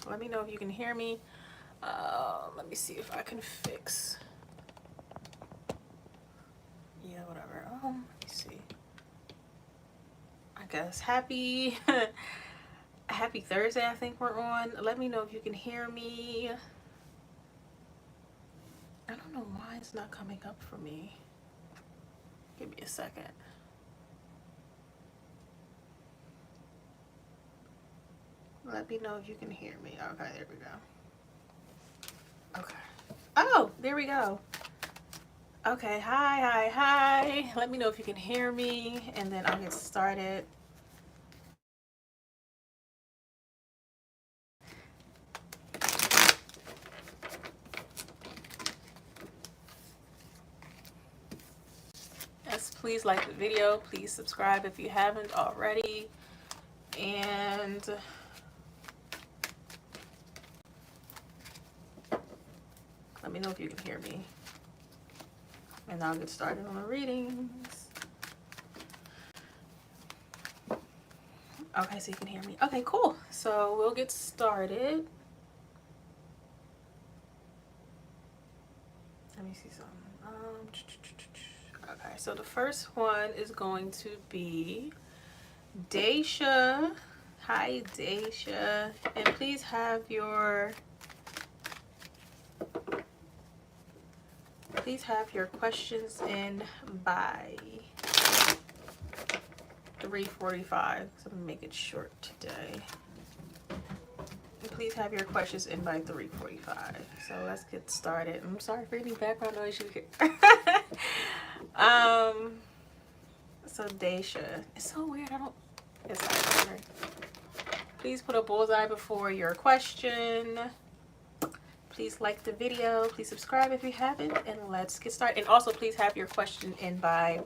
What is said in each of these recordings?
Let me know if you can hear me. Let me see if I can fix. Yeah, whatever. Let me see. I guess happy happy Thursday. I think we're on. Let me know if you can hear me. I don't know why it's not coming up for me. Give me a second. Let me know if you can hear me. Okay, there we go. Okay. Oh, there we go. Okay, hi. Let me know if you can hear me, and then I'll get started. Yes, please like the video. Please subscribe if you haven't already. And let me know if you can hear me. And I'll get started on the readings. Okay, so you can hear me. Okay, cool. So we'll get started. Let me see something. Okay, so the first one is going to be Daisha. Hi, Daisha. And please have your questions in by 3:45. So I'm gonna make it short today. And please have your questions in by 3:45. So let's get started. I'm sorry for any background noise you hear. So Daisha, it's so weird. It's not weird. Please put a bullseye before your question. Please like the video. Please subscribe if you haven't, and let's get started. And also, please have your question in by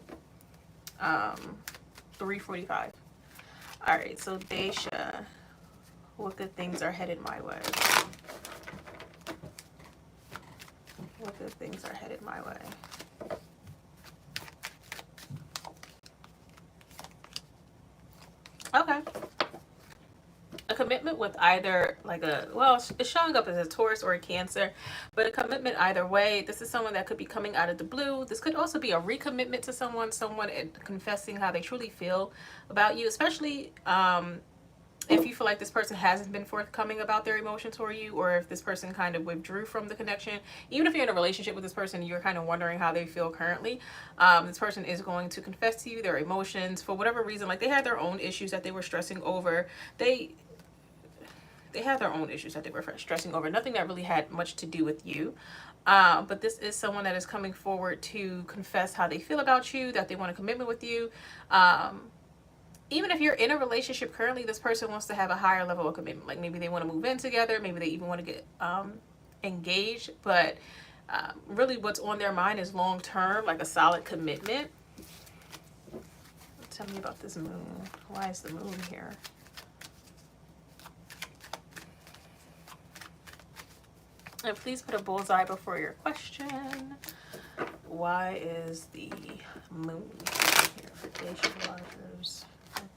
3:45. All right. So Daisha, what good things are headed my way? What good things are headed my way? Okay. A commitment with either it's showing up as a Taurus or a Cancer, but a commitment either way. This is someone that could be coming out of the blue. This could also be a recommitment to someone confessing how they truly feel about you, especially if you feel like this person hasn't been forthcoming about their emotions for you, or if this person kind of withdrew from the connection. Even if you're in a relationship with this person, you're kind of wondering how they feel currently. This person is going to confess to you their emotions for whatever reason. Like, they had their own issues that they were stressing over. They had their own issues that they were stressing over. Nothing that really had much to do with you. But this is someone that is coming forward to confess how they feel about you, that they want a commitment with you. Even if you're in a relationship currently, this person wants to have a higher level of commitment. Like, maybe they want to move in together. Maybe they even want to get engaged. But really what's on their mind is long-term, like a solid commitment. Tell me about this moon. Why is the moon here? And please put a bullseye before your question. Why is the moon here for Daisha Rogers?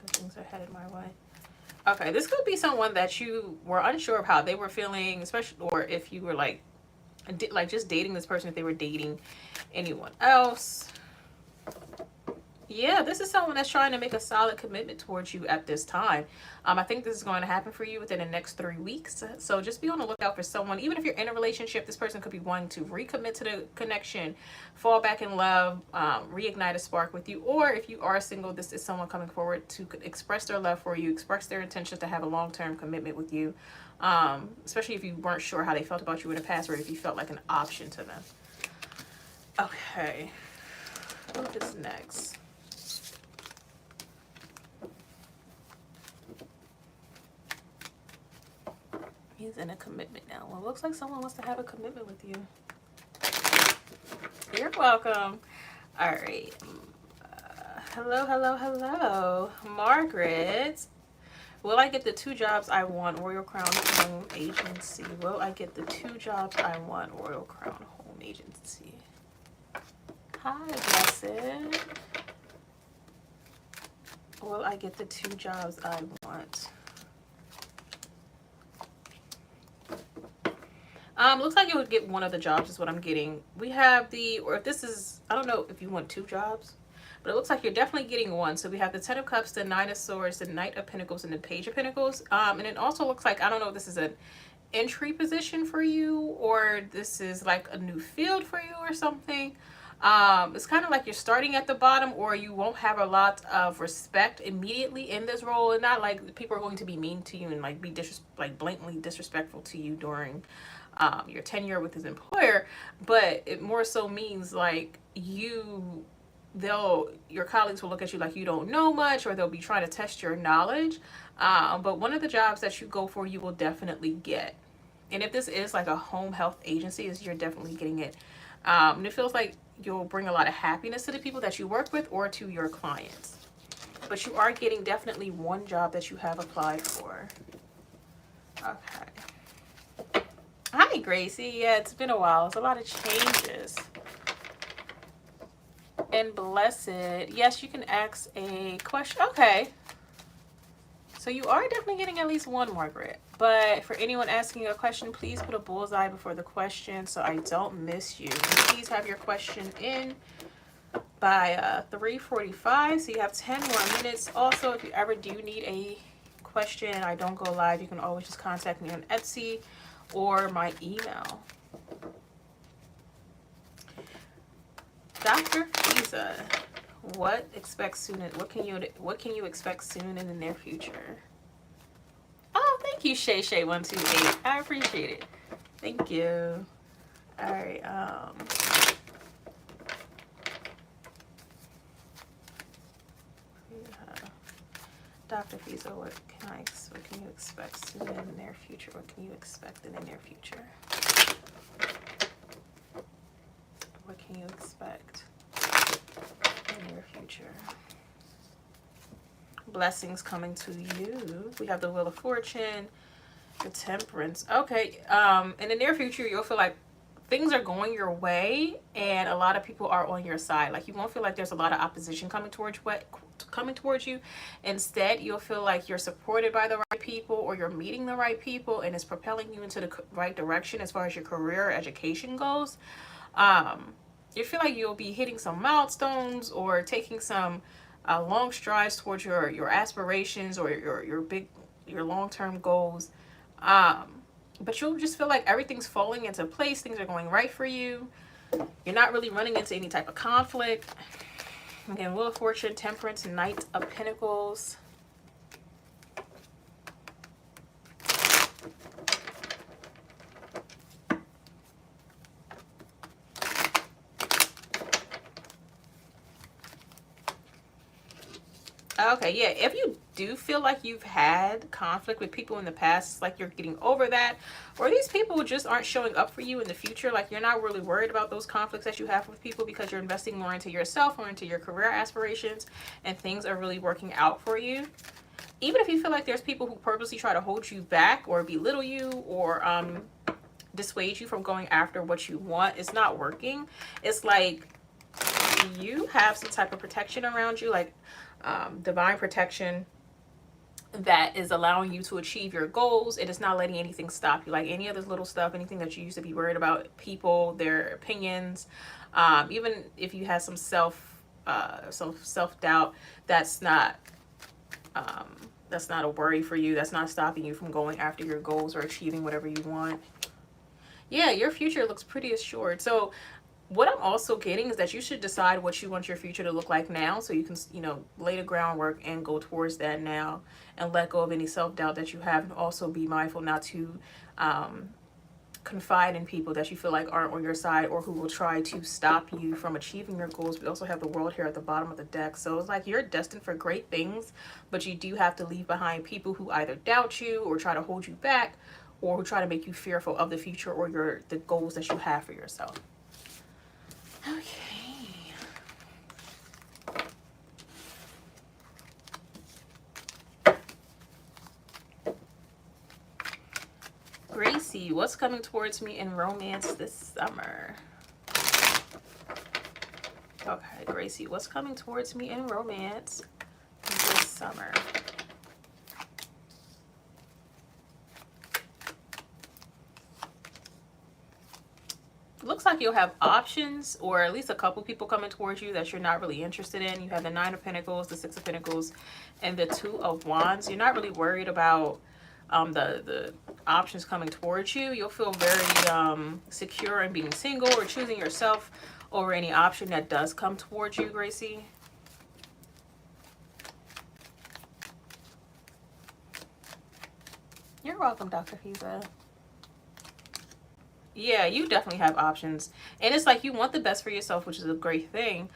Things are headed my way. Okay, this could be someone that you were unsure of how they were feeling, especially, or if you were like just dating this person, if they were dating anyone else. Yeah, this is someone that's trying to make a solid commitment towards you at this time. I think this is going to happen for you within the next 3 weeks. So just be on the lookout for someone. Even if you're in a relationship, this person could be wanting to recommit to the connection, fall back in love, reignite a spark with you. Or if you are single, this is someone coming forward to express their love for you, express their intention to have a long-term commitment with you. Especially if you weren't sure how they felt about you in the past, or if you felt like an option to them. Okay, what is next? He's in a commitment now. Well, it looks like someone wants to have a commitment with you. You're welcome. All right. Hello. Margaret. Will I get the 2 jobs I want, Royal Crown Home Agency? Will I get the 2 jobs I want, Royal Crown Home Agency? Hi, Blessed. Will I get the 2 jobs I want? Looks like you would get one of the jobs is what I'm getting. We have the, or if this is, I don't know if you want 2 jobs, but it looks like you're definitely getting one. So we have the 10 of Cups, the 9 of Swords, the Knight of Pentacles, and the Page of Pentacles. And it also looks like, I don't know if this is an entry position for you or this is like a new field for you or something. It's kind of like you're starting at the bottom, or you won't have a lot of respect immediately in this role, and not like people are going to be mean to you and like be blatantly disrespectful to you during your tenure with his employer, but it more so means like your colleagues will look at you like you don't know much, or they'll be trying to test your knowledge. But one of the jobs that you go for, you will definitely get. And if this is like a home health agency, you're definitely getting it. And it feels like you'll bring a lot of happiness to the people that you work with or to your clients. But you are getting definitely one job that you have applied for. Okay. Hi, Gracie. Yeah, it's been a while. It's a lot of changes. And Blessed. Yes, you can ask a question. Okay. So you are definitely getting at least one, Margaret. But for anyone asking a question, please put a bullseye before the question so I don't miss you. And please have your question in by 3:45. So you have 10 more minutes. Also, if you ever do need a question and I don't go live, you can always just contact me on Etsy or my email. Dr. Fiza, what can you expect soon in the near future? Oh, thank you, Shay128. I appreciate it. Thank you. All right. Dr. Fiza, what can you expect soon in the near future? What can you expect in the near future? What can you expect in the near future? Blessings coming to you. We have the Wheel of Fortune, the Temperance. Okay, in the near future, you'll feel like things are going your way and a lot of people are on your side. Like you won't feel like there's a lot of opposition coming towards you. Instead, you'll feel like you're supported by the right people, or you're meeting the right people, and it's propelling you into the right direction as far as your career or education goes. You feel like you'll be hitting some milestones or taking some long strides towards your aspirations or your long-term goals. But you'll just feel like everything's falling into place. Things are going right for you. You're not really running into any type of conflict. Again, Wheel of Fortune, Temperance, Knight of Pentacles. Okay, yeah, if you do feel like you've had conflict with people in the past, it's like you're getting over that, or these people just aren't showing up for you in the future, like you're not really worried about those conflicts that you have with people because you're investing more into yourself or into your career aspirations, and things are really working out for you. Even if you feel like there's people who purposely try to hold you back or belittle you or dissuade you from going after what you want, it's not working. It's like you have some type of protection around you, like divine protection that is allowing you to achieve your goals. It is not letting anything stop you, like any other little stuff, anything that you used to be worried about, people, their opinions, even if you had some self-doubt, that's not a worry for you. That's not stopping you from going after your goals or achieving whatever you want. Yeah, your future looks pretty assured. So what I'm also getting is that you should decide what you want your future to look like now, so you can, lay the groundwork and go towards that now and let go of any self-doubt that you have, and also be mindful not to confide in people that you feel like aren't on your side or who will try to stop you from achieving your goals. We also have the World here at the bottom of the deck. So it's like you're destined for great things, but you do have to leave behind people who either doubt you or try to hold you back, or who try to make you fearful of the future or the goals that you have for yourself. Okay. Gracie, what's coming towards me in romance this summer? Okay, Gracie, what's coming towards me in romance this summer? looks like you'll have options, or at least a couple people coming towards you that you're not really interested in. You have the Nine of Pentacles, the Six of Pentacles, and the Two of Wands. You're not really worried about the options coming towards you. You'll feel very secure in being single or choosing yourself over any option that does come towards you, Gracie. You're welcome, Dr. Fiza. Yeah, you definitely have options. And it's like you want the best for yourself, which is a great thing.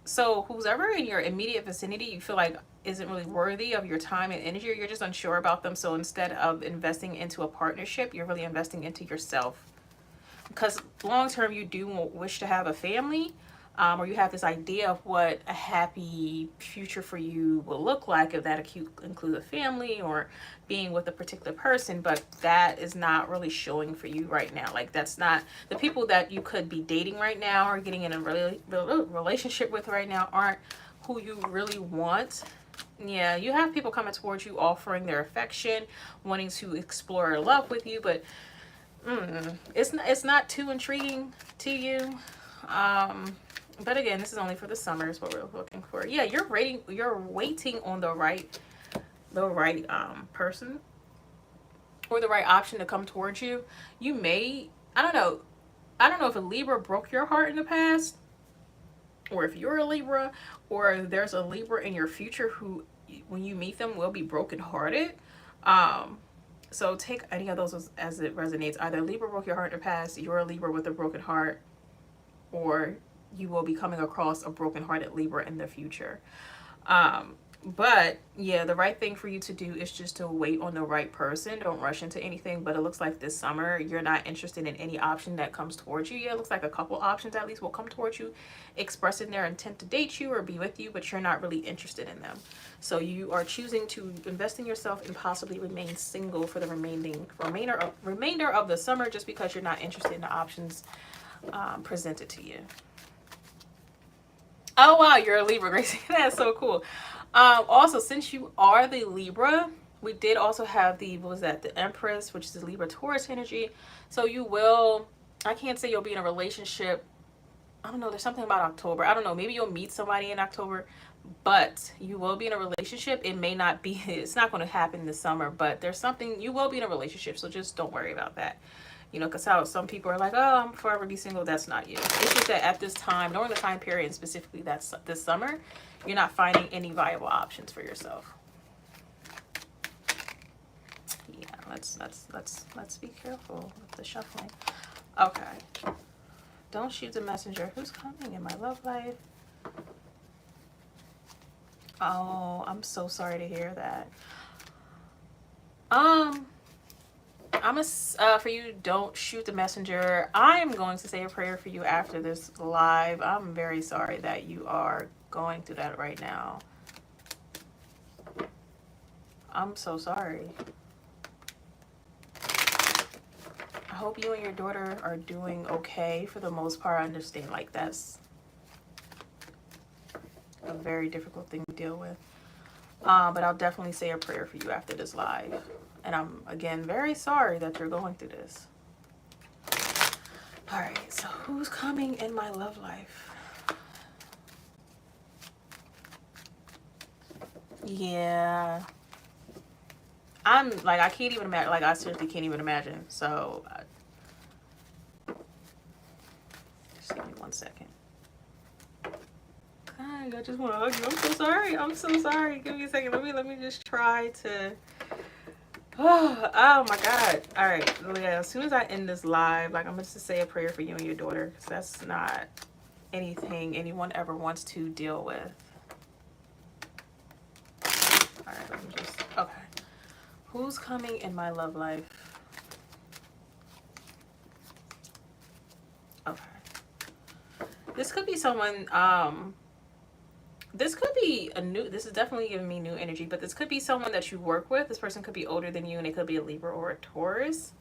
So who's ever in your immediate vicinity you feel like isn't really worthy of your time and energy, or you're just unsure about them. So instead of investing into a partnership, you're really investing into yourself. Because long term, you do wish to have a family, or you have this idea of what a happy future for you will look like, if that includes a family or being with a particular person, but that is not really showing for you right now. Like, that's not the people that you could be dating right now or getting in a relationship with right now aren't who you really want. Yeah, you have people coming towards you offering their affection, wanting to explore love with you, but it's not too intriguing to you. But again, this is only for the summer is what we're looking for. Yeah, you're waiting on the right person or the right option to come towards you. You may, I don't know if a Libra broke your heart in the past, or if you're a Libra, or there's a Libra in your future who, when you meet them, will be brokenhearted. So take any of those as it resonates. Either Libra broke your heart in the past, you're a Libra with a broken heart, or you will be coming across a broken-hearted Libra in the future. But yeah, the right thing for you to do is just to wait on the right person. Don't rush into anything. But it looks like this summer you're not interested in any option that comes towards you. Yeah, it looks like a couple options at least will come towards you, expressing their intent to date you or be with you, but you're not really interested in them. So you are choosing to invest in yourself and possibly remain single for the remainder of the summer, just because you're not interested in the options presented to you. Oh wow, you're a Libra, Gracie. That's so cool. Also, since you are the Libra, we did also have the, what was that? The Empress, which is the Libra Taurus energy. So you will, I can't say you'll be in a relationship. I don't know, there's something about October. I don't know, maybe you'll meet somebody in October, but you will be in a relationship. It may not be, it's not going to happen this summer, but there's something, you will be in a relationship. So just don't worry about that. You know, because how some people are like, oh, I'm forever be single. That's not you. It's just that at this time, during the time period, and specifically that's this summer, you're not finding any viable options for yourself. Yeah, let's be careful with the shuffling. Okay. Don't shoot the messenger. Who's coming in my love life? Oh, I'm so sorry to hear that. For you, don't shoot the messenger. I am going to say a prayer for you after this live. I'm very sorry that you are going through that right now. I'm so sorry. I hope you and your daughter are doing okay for the most part. I understand, like, that's a very difficult thing to deal with. But I'll definitely say a prayer for you after this live. And I'm, again, very sorry that you're going through this. All right, so who's coming in my love life? Yeah. I'm, like, I can't even imagine. Like, I seriously can't even imagine. So, just give me 1 second. God, I just want to hug you. I'm so sorry. I'm so sorry. Give me a second. Let me just try to... Oh my God. All right. Yeah, as soon as I end this live, like, I'm going to say a prayer for you and your daughter, because that's not anything anyone ever wants to deal with. All right. Let me just, okay. Who's coming in my love life? Okay. This could be someone, this could be this is definitely giving me new energy, but this could be someone that you work with. This person could be older than you, and it could be a Libra or a Taurus.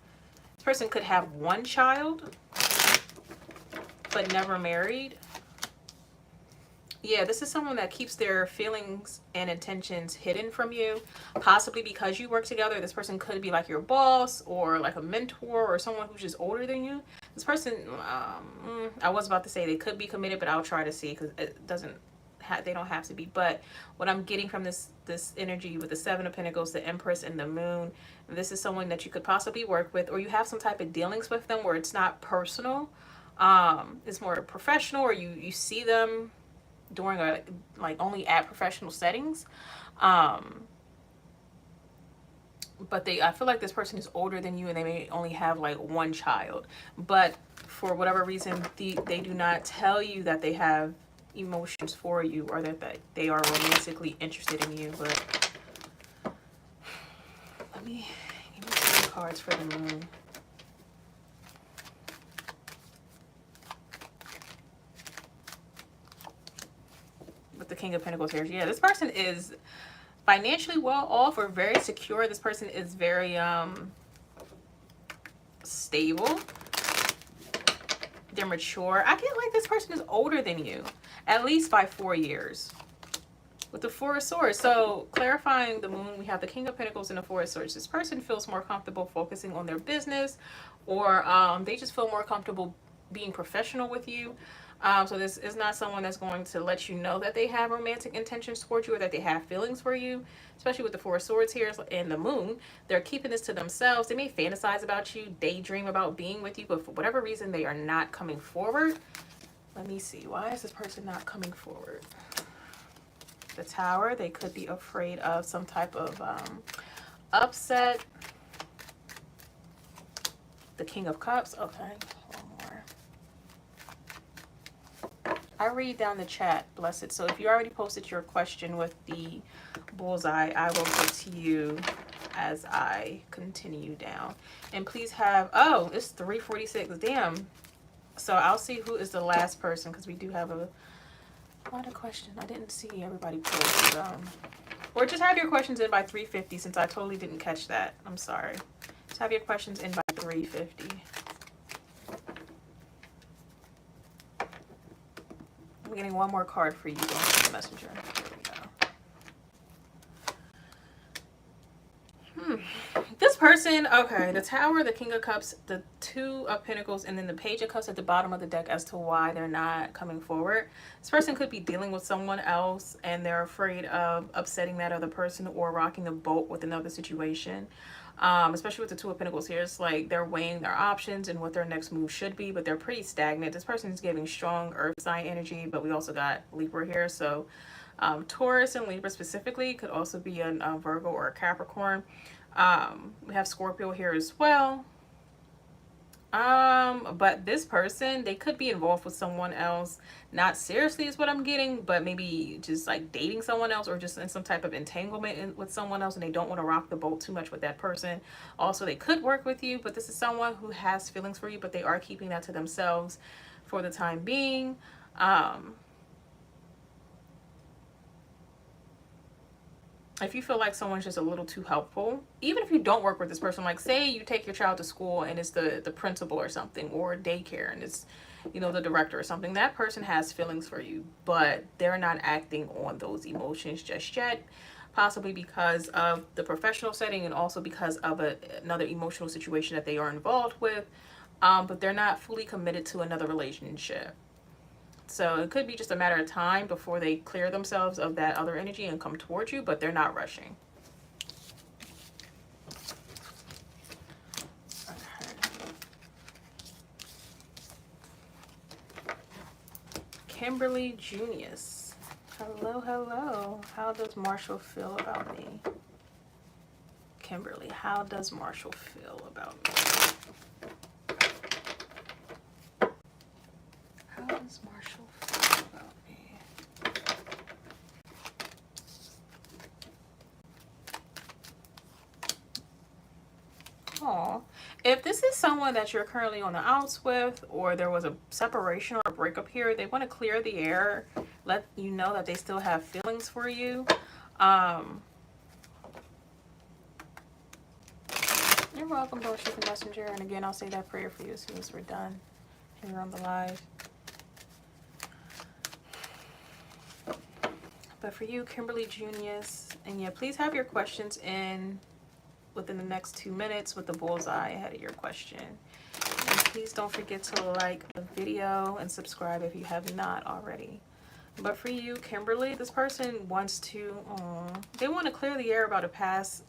This person could have one child, but never married. Yeah, this is someone that keeps their feelings and intentions hidden from you, possibly because you work together. This person could be like your boss or like a mentor or someone who's just older than you. This person, I was about to say they could be committed, but I'll try to see because it doesn't. They don't have to be. But what I'm getting from this energy with the Seven of Pentacles, the Empress, and the Moon, this is someone that you could possibly work with, or you have some type of dealings with them where it's not personal. It's more professional, or you see them during like only at professional settings. But I feel like this person is older than you and they may only have like one child, but for whatever reason they do not tell you that they have emotions for you or that they are romantically interested in you. But give me some cards for the Moon. With the King of Pentacles here. Yeah, this person is financially well off or very secure. This person is very stable. They're mature. I get like this person is older than you, at least by 4 years. With the Four of Swords. So clarifying the Moon, we have the King of Pentacles and the Four of Swords. This person feels more comfortable focusing on their business, or they just feel more comfortable being professional with you. So this is not someone that's going to let you know that they have romantic intentions towards you or that they have feelings for you, especially with the Four of Swords here and the Moon. They're keeping this to themselves. They may fantasize about you, daydream about being with you, but for whatever reason, they are not coming forward. Let me see. Why is this person not coming forward? The Tower. They could be afraid of some type of upset. The King of Cups. Okay. I read down the chat, Blessed. So if you already posted your question with the bullseye, I will get to you as I continue down. And please have, oh, it's 3:46. Damn. So I'll see who is the last person because we do have a lot of questions. I didn't see everybody post. Or just have your questions in by 3:50 since I totally didn't catch that. I'm sorry. Just have your questions in by 3:50. I'm getting one more card for you going to the messenger. There we go. This person, okay, the Tower, the King of Cups, the Two of Pentacles, and then the Page of Cups at the bottom of the deck as to why they're not coming forward. This person could be dealing with someone else and they're afraid of upsetting that other person or rocking the boat with another situation. Especially with the Two of Pentacles here, it's like they're weighing their options and what their next move should be, but they're pretty stagnant. This person is giving strong earth sign energy, but we also got Libra here. So Taurus and Libra specifically could also be a Virgo or a Capricorn. We have Scorpio here as well. But this person, they could be involved with someone else. Not seriously is what I'm getting, but maybe just like dating someone else or just in some type of entanglement with someone else and they don't want to rock the boat too much with that person. Also, they could work with you, but this is someone who has feelings for you, but they are keeping that to themselves for the time being. If you feel like someone's just a little too helpful, even if you don't work with this person, like say you take your child to school and it's the principal or something, or daycare and it's, you know, the director or something, that person has feelings for you, but they're not acting on those emotions just yet, possibly because of the professional setting and also because of another emotional situation that they are involved with, but they're not fully committed to another relationship. So it could be just a matter of time before they clear themselves of that other energy and come towards you, but they're not rushing. Okay. Kimberly Junius. Hello, hello. How does Marshall feel about me? Kimberly, how does Marshall feel about me? How does Marshall feel about me? Aw. If this is someone that you're currently on the outs with, or there was a separation or a breakup here, they want to clear the air, let you know that they still have feelings for you. You're welcome, Dorothy the Messenger. And again, I'll say that prayer for you as soon as we're done here on the live. But for you, Kimberly Junius, and yeah, please have your questions in within the next 2 minutes with the bullseye ahead of your question. And please don't forget to like the video and subscribe if you have not already. But for you, Kimberly, this person wants to, they want to clear the air about a past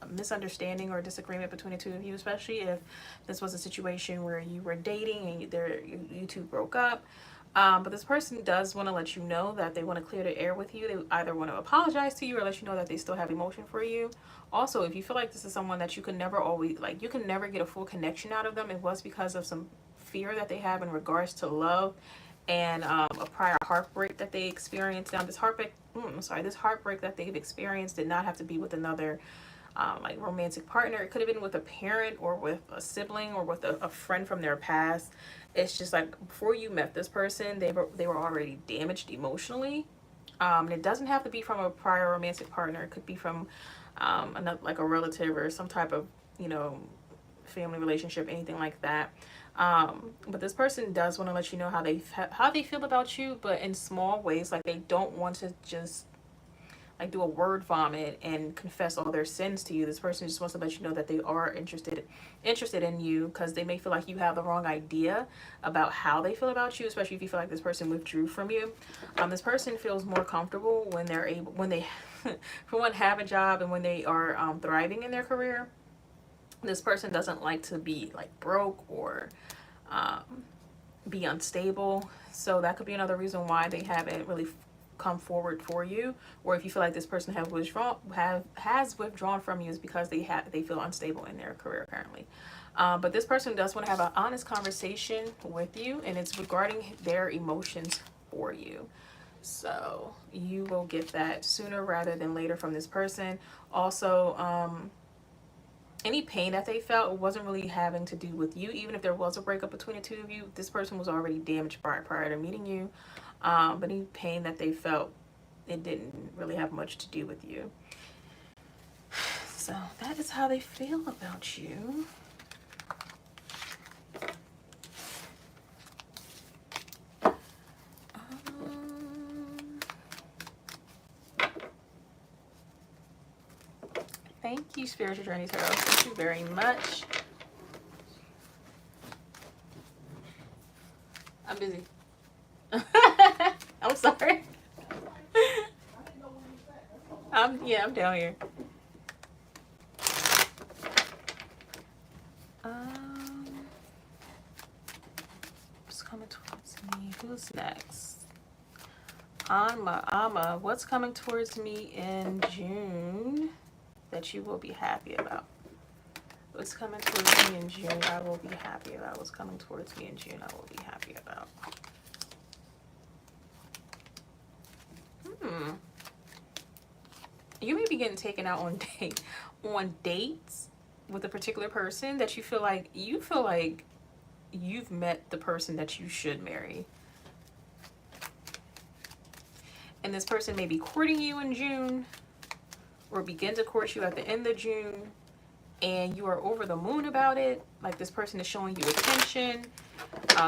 misunderstanding or disagreement between the two of you, especially if this was a situation where you were dating and you two broke up. But this person does want to let you know that they want to clear the air with you. They either want to apologize to you or let you know that they still have emotion for you. Also, if you feel like this is someone that you can never always, like you can never get a full connection out of them, it was because of some fear that they have in regards to love and a prior heartbreak that they experienced. Now, this heartbreak that they've experienced did not have to be with another like romantic partner. It could have been with a parent or with a sibling or with a friend from their past. It's just like before you met this person, they were already damaged emotionally. And it doesn't have to be from a prior romantic partner. It could be from another, like a relative or some type of, you know, family relationship, anything like that. But this person does want to let you know how they feel about you, but in small ways. Like they don't want to just like do a word vomit and confess all their sins to you. This person just wants to let you know that they are interested in you, because they may feel like you have the wrong idea about how they feel about you, especially if you feel like this person withdrew from you. This person feels more comfortable when they for one, have a job and when they are thriving in their career. This person doesn't like to be like broke or be unstable. So that could be another reason why they haven't really come forward for you. Or if you feel like this person has withdrawn from you, is because they feel unstable in their career currently. But this person does want to have an honest conversation with you, and it's regarding their emotions for you. So you will get that sooner rather than later from this person. Also, any pain that they felt wasn't really having to do with you. Even if there was a breakup between the two of you, this person was already damaged prior to meeting you. But any pain that they felt, it didn't really have much to do with you. So that is how they feel about you. Thank you, Spiritual Journey Tarot. Thank you very much. I'm busy. I'm sorry. I'm down here. What's coming towards me? Who's next? Amma, what's coming towards me in June that you will be happy about? What's coming towards me in June I will be happy about? What's coming towards me in June I will be happy about? You may be getting taken out on dates with a particular person that you feel like you've met the person that you should marry. And this person may be courting you in June or begin to court you at the end of June, and you are over the moon about it. Like this person is showing you attention,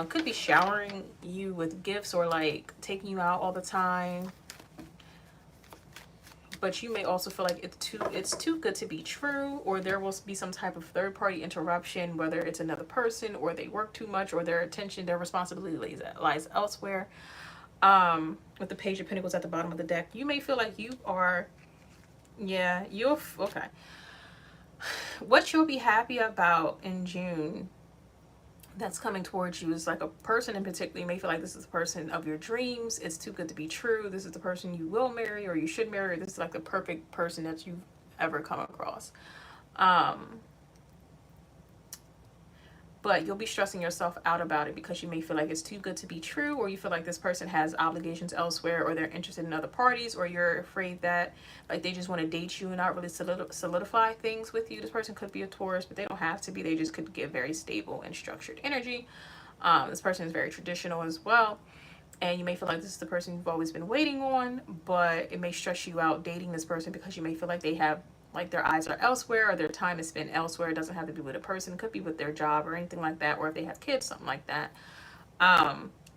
could be showering you with gifts or like taking you out all the time. But you may also feel like it's too good to be true, or there will be some type of third-party interruption, whether it's another person or they work too much or their attention, their responsibility lies elsewhere. With the Page of Pentacles at the bottom of the deck, you may feel like you are, okay. What you'll be happy about in June that's coming towards you is like a person in particular. You may feel like this is the person of your dreams. It's too good to be true. This is the person you will marry or you should marry. This is like the perfect person that you've ever come across. But you'll be stressing yourself out about it because you may feel like it's too good to be true, or you feel like this person has obligations elsewhere, or they're interested in other parties, or you're afraid that like they just want to date you and not really solidify things with you. This person could be a Taurus, but they don't have to be. They just could give very stable and structured energy. This person is very traditional as well. And you may feel like this is the person you've always been waiting on, but it may stress you out dating this person because you may feel like they have like their eyes are elsewhere or their time is spent elsewhere. It doesn't have to be with a person. It could be with their job or anything like that, or if they have kids, something like that.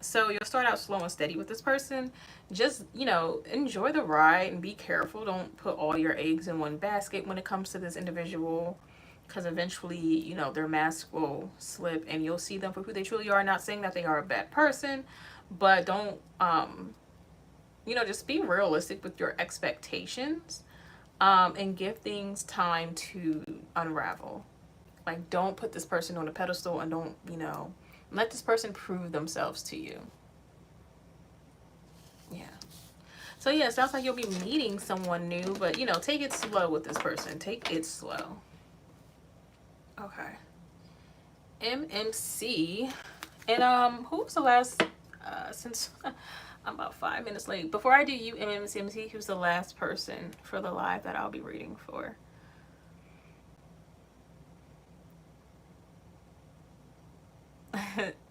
So you'll start out slow and steady with this person. Just, you know, enjoy the ride and be careful. Don't put all your eggs in one basket when it comes to this individual, because eventually, you know, their mask will slip and you'll see them for who they truly are. Not saying that they are a bad person, but don't, you know, just be realistic with your expectations, and give things time to unravel. Like, don't put this person on a pedestal, and don't, you know, let this person prove themselves to you. Yeah. So yeah, it sounds like you'll be meeting someone new, but you know, take it slow with this person. Take it slow. Okay. MMC. And who was the last since I'm about 5 minutes late. Before I do you, MMC, who's the last person for the live that I'll be reading for?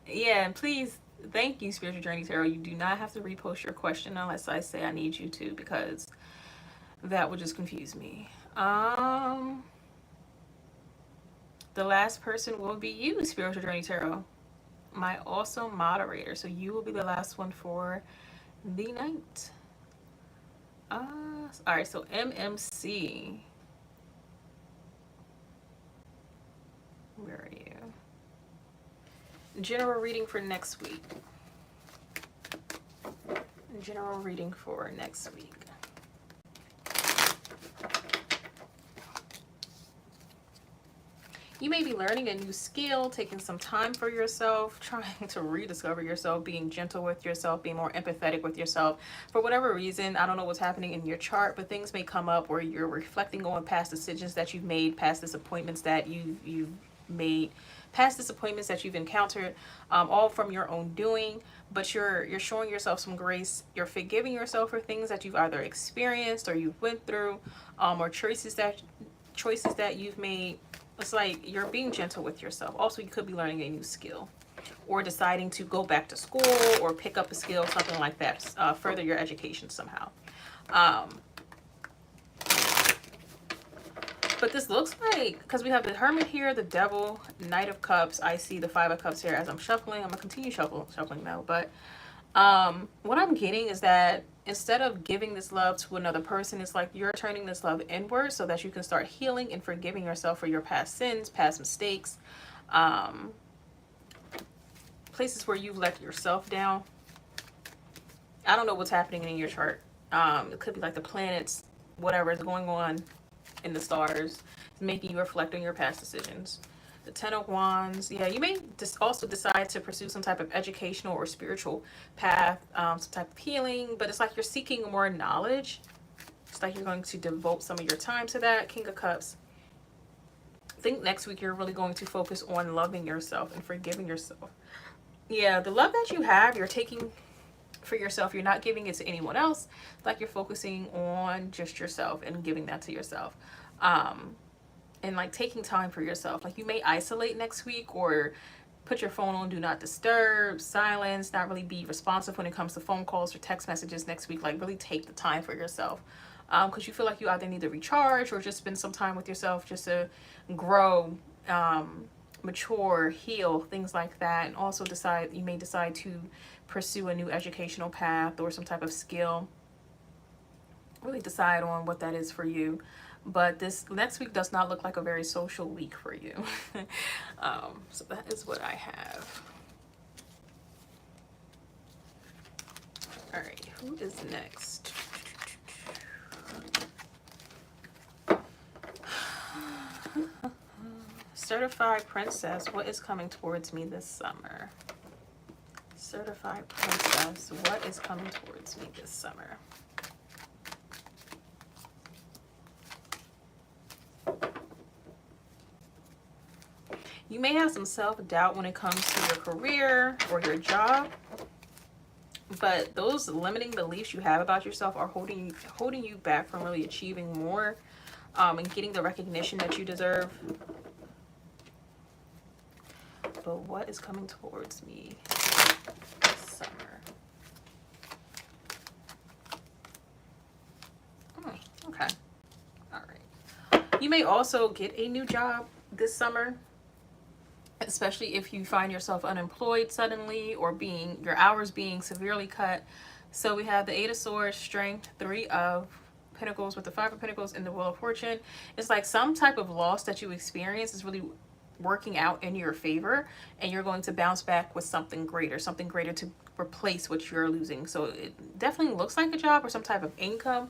Yeah, and please, thank you, Spiritual Journey Tarot. You do not have to repost your question unless I say I need you to, because that would just confuse me. The last person will be you, Spiritual Journey Tarot, my awesome moderator. So you will be the last one for the night. All right, so MMC. Where are you? General reading for next week. General reading for next week. You may be learning a new skill, taking some time for yourself, trying to rediscover yourself, being gentle with yourself, being more empathetic with yourself. For whatever reason, I don't know what's happening in your chart, but things may come up where you're reflecting on past decisions that you've made, past disappointments that you've made, past disappointments that you've encountered, all from your own doing. But you're showing yourself some grace. You're forgiving yourself for things that you've either experienced or you've went through, or choices that you've made. It's like you're being gentle with yourself. Also, you could be learning a new skill or deciding to go back to school or pick up a skill, something like that, further your education somehow. But this looks like, because we have the Hermit here, the Devil, Knight of Cups. I see the Five of Cups here as I'm shuffling. I'm going to continue shuffling now. But what I'm getting is that instead of giving this love to another person, it's like you're turning this love inward so that you can start healing and forgiving yourself for your past sins, past mistakes, places where you've let yourself down. I don't know what's happening in your chart. It could be like the planets, whatever is going on in the stars, is making you reflect on your past decisions. The Ten of Wands. Yeah, you may just also decide to pursue some type of educational or spiritual path, some type of healing, but it's like you're seeking more knowledge. It's like you're going to devote some of your time to that. King of Cups. I think next week you're really going to focus on loving yourself and forgiving yourself. Yeah, the love that you have, you're taking for yourself. You're not giving it to anyone else. It's like you're focusing on just yourself and giving that to yourself. And like taking time for yourself. Like you may isolate next week or put your phone on do not disturb, silence, not really be responsive when it comes to phone calls or text messages next week. Like really take the time for yourself, because you feel like you either need to recharge or just spend some time with yourself just to grow, mature, heal, things like that. And also you may decide to pursue a new educational path or some type of skill. Really decide on what that is for you. But this next week does not look like a very social week for you. So that is what I have. All right, who is next? Certified Princess, what is coming towards me this summer? Certified Princess, what is coming towards me this summer? You may have some self-doubt when it comes to your career or your job, but those limiting beliefs you have about yourself are holding you back from really achieving more, and getting the recognition that you deserve. But what is coming towards me this summer? Okay. All right. You may also get a new job this summer. especially if you find yourself unemployed suddenly or your hours being severely cut. So we have the Eight of Swords, Strength, Three of Pentacles with the Five of Pentacles and the Wheel of Fortune. It's like some type of loss that you experience is really working out in your favor, and you're going to bounce back with something greater to replace what you're losing. So it definitely looks like a job or some type of income,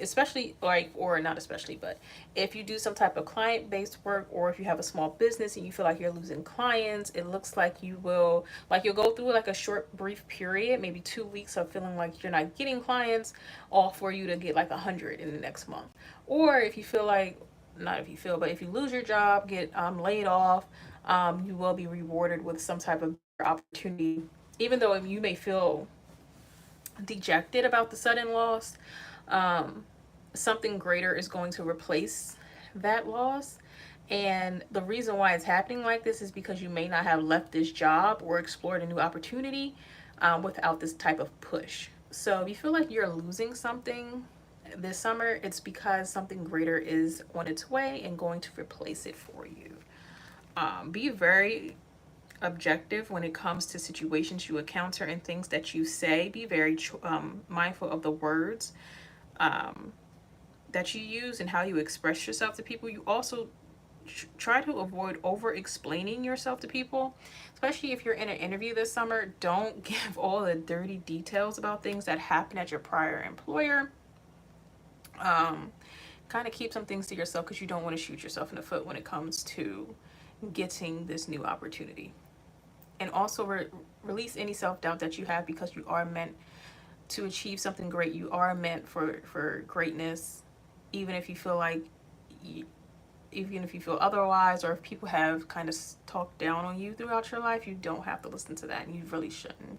especially like, or not especially, but if you do some type of client-based work, or if you have a small business and you feel like you're losing clients, it looks like you'll go through like a short brief period, maybe 2 weeks of feeling like you're not getting clients, all for you to get like 100 in the next month. Or if you feel like, not if you feel, but if you lose your job, get laid off, you will be rewarded with some type of opportunity. Even though you may feel dejected about the sudden loss, something greater is going to replace that loss. And the reason why it's happening like this is because you may not have left this job or explored a new opportunity without this type of push. So if you feel like you're losing something this summer, it's because something greater is on its way and going to replace it for you. Be very objective when it comes to situations you encounter and things that you say. Be very mindful of the words that you use and how you express yourself to people. You also try to avoid over explaining yourself to people, especially if you're in an interview this summer. Don't give all the dirty details about things that happened at your prior employer. Kind of keep some things to yourself, because you don't want to shoot yourself in the foot when it comes to getting this new opportunity. And also release any self-doubt that you have, because you are meant to achieve something great. You are meant for greatness, even if you feel like, even if you feel otherwise, or if people have kind of talked down on you throughout your life, you don't have to listen to that, and you really shouldn't.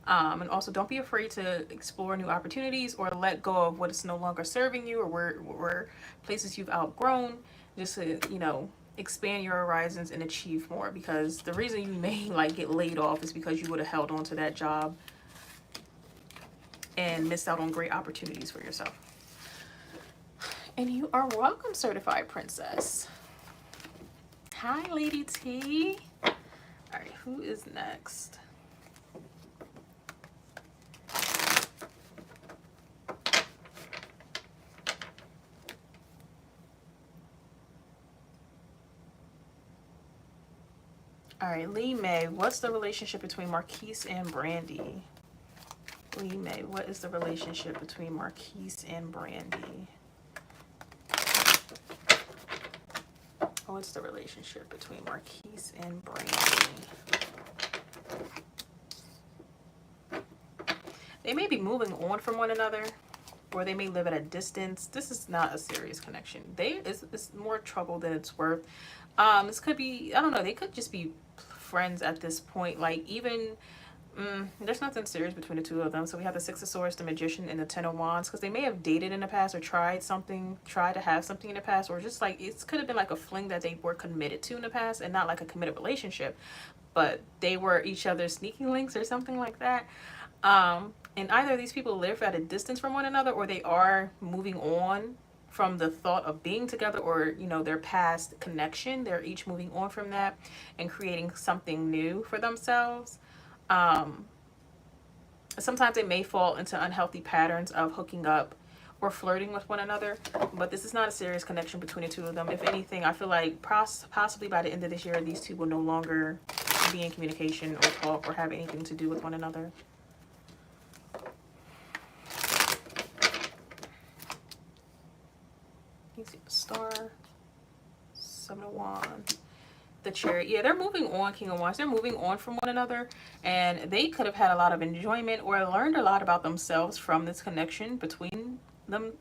And also, don't be afraid to explore new opportunities or let go of what is no longer serving you, or where places you've outgrown, just to, expand your horizons and achieve more. Because the reason you may like get laid off is because you would have held on to that job and missed out on great opportunities for yourself. And you are welcome, certified princess. Hi, Lady T. All right, who is next? All right, Lee May, what's the relationship between Marquise and Brandy? Lee May, what is the relationship between Marquise and Brandy? What's the relationship between Marquise and Brandy? They may be moving on from one another, or they may live at a distance. This is not a serious connection. It's more trouble than it's worth. This could be, I don't know, they could just be friends at this point. Like, even there's nothing serious between the two of them. So we have the Six of Swords, the Magician, and the Ten of Wands, because they may have dated in the past, or tried to have something in the past, or just like, it could have been like a fling that they were committed to in the past, and not like a committed relationship, but they were each other's sneaky links or something like that. And either these people live at a distance from one another, or they are moving on from the thought of being together, or their past connection. They're each moving on from that and creating something new for themselves. Sometimes they may fall into unhealthy patterns of hooking up or flirting with one another, but this is not a serious connection between the two of them. If anything, I feel like possibly by the end of this year, these two will no longer be in communication or talk or have anything to do with one another. You see the Star, Seven of Wands, the Chariot. Yeah, they're moving on, King of Wands. They're moving on from one another, and they could have had a lot of enjoyment or learned a lot about themselves from this connection between them.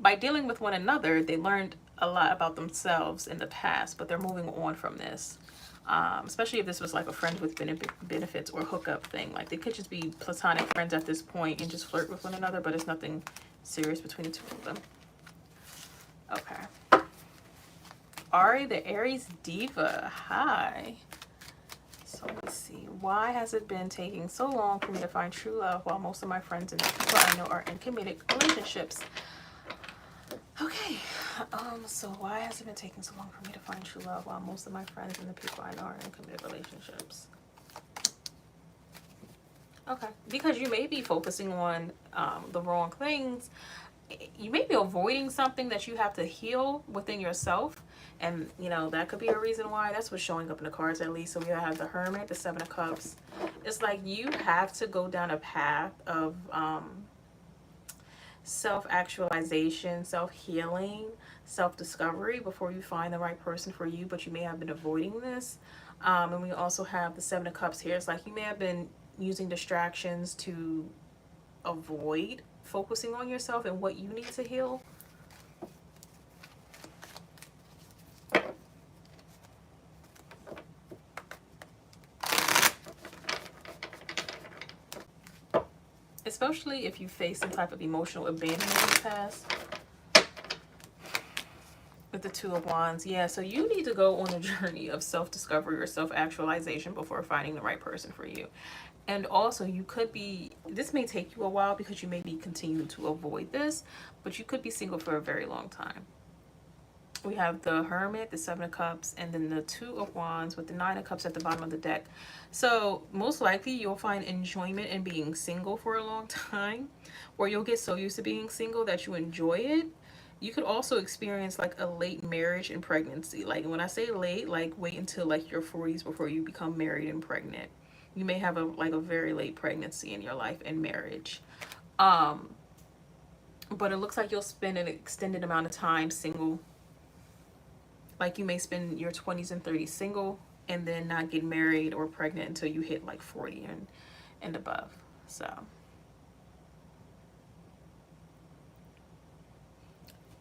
By dealing with one another, they learned a lot about themselves in the past, but they're moving on from this. Especially if this was like a friend with benefits or hookup thing. Like, they could just be platonic friends at this point and just flirt with one another, but it's nothing serious between the two of them. Okay. Ari, the Aries Diva. Hi. So let's see. Why has it been taking so long for me to find true love while most of my friends and people I know are in committed relationships? Okay. So why has it been taking so long for me to find true love while most of my friends and the people I know are in committed relationships? Okay, because you may be focusing on the wrong things. You may be avoiding something that you have to heal within yourself, and you know that could be a reason why. That's what's showing up in the cards, at least. So we have the Hermit, the Seven of Cups. It's like you have to go down a path of self-actualization, self-healing, self-discovery before you find the right person for you, but you may have been avoiding this. And we also have the Seven of Cups here. It's like you may have been using distractions to avoid focusing on yourself and what you need to heal. Especially if you face some type of emotional abandonment in the past. With the Two of Wands, yeah, so you need to go on a journey of self-discovery or self-actualization before finding the right person for you. And also, you could be, this may take you a while because you may be continuing to avoid this, but you could be single for a very long time. We have the Hermit, the Seven of Cups, and then the Two of Wands with the Nine of Cups at the bottom of the deck. So most likely you'll find enjoyment in being single for a long time, or you'll get so used to being single that you enjoy it. You could also experience like a late marriage and pregnancy. Like when I say late, like wait until like your 40s before you become married and pregnant. You may have a very late pregnancy in your life and marriage. But it looks like you'll spend an extended amount of time single. Like you may spend your 20s and 30s single and then not get married or pregnant until you hit like 40 and above. So,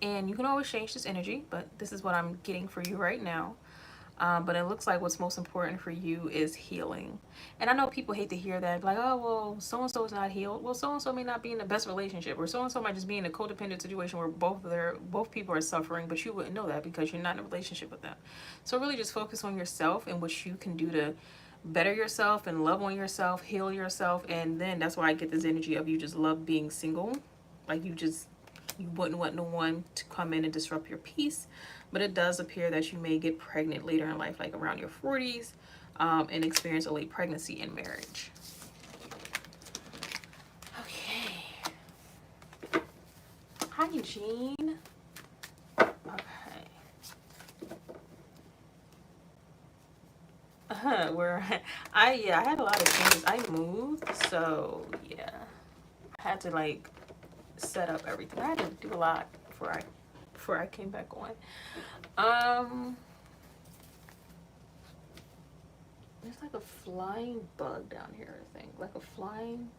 and you can always change this energy, but this is what I'm getting for you right now. But it looks like what's most important for you is healing. And I know people hate to hear that, like, oh, well, so-and-so is not healed. Well, so-and-so may not be in the best relationship, or so-and-so might just be in a codependent situation where both people are suffering, but you wouldn't know that because you're not in a relationship with them. So really just focus on yourself and what you can do to better yourself and love on yourself, heal yourself. And then that's why I get this energy of you just love being single. Like you wouldn't want no one to come in and disrupt your peace. But it does appear that you may get pregnant later in life, like around your 40s, and experience a late pregnancy and marriage. Okay. Hi, Eugene. Okay. I had a lot of changes. I moved, so yeah. I had to like set up everything. I had to do a lot before I came back on. There's like a flying bug down here, I think. Like a flying...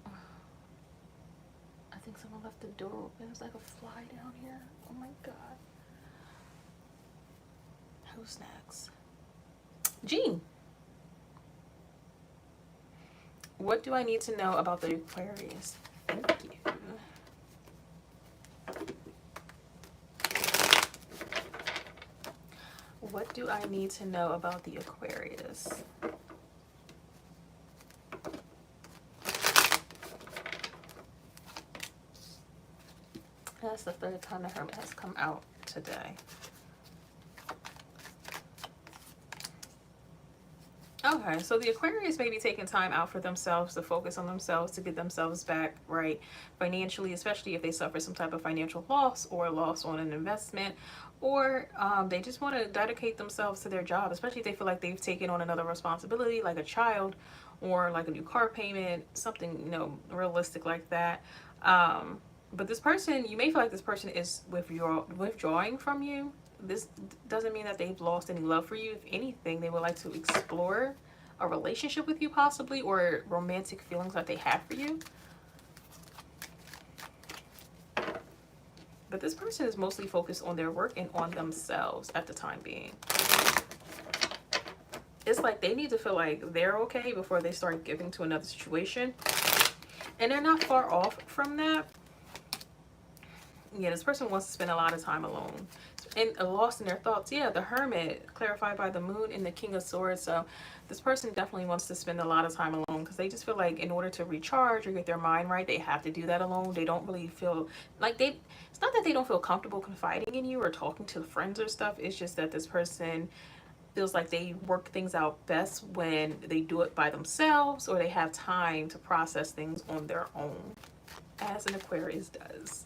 I think someone left the door open. There's like a fly down here. Oh my god. Who's next? Jean. What do I need to know about the Aquarius? Thank you. What do I need to know about the Aquarius? That's the third time the Hermit has come out today. Okay, so the Aquarius may be taking time out for themselves to focus on themselves, to get themselves back right financially, especially if they suffer some type of financial loss or loss on an investment, or they just want to dedicate themselves to their job, especially if they feel like they've taken on another responsibility, like a child or like a new car payment, something, you know, realistic like that. But this person, you may feel like this person is withdrawing from you. This doesn't mean that they've lost any love for you. If anything, they would like to explore a relationship with you possibly, or romantic feelings that they have for you. But this person is mostly focused on their work and on themselves at the time being. It's like they need to feel like they're okay before they start giving to another situation. And they're not far off from that. Yeah, this person wants to spend a lot of time alone. and lost in their thoughts. Yeah, the Hermit, clarified by the Moon, and the King of Swords. So this person definitely wants to spend a lot of time alone because they just feel like in order to recharge or get their mind right, they have to do that alone. They don't really feel like they, it's not that they don't feel comfortable confiding in you or talking to friends or stuff. It's just that this person feels like they work things out best when they do it by themselves or they have time to process things on their own, as an Aquarius does.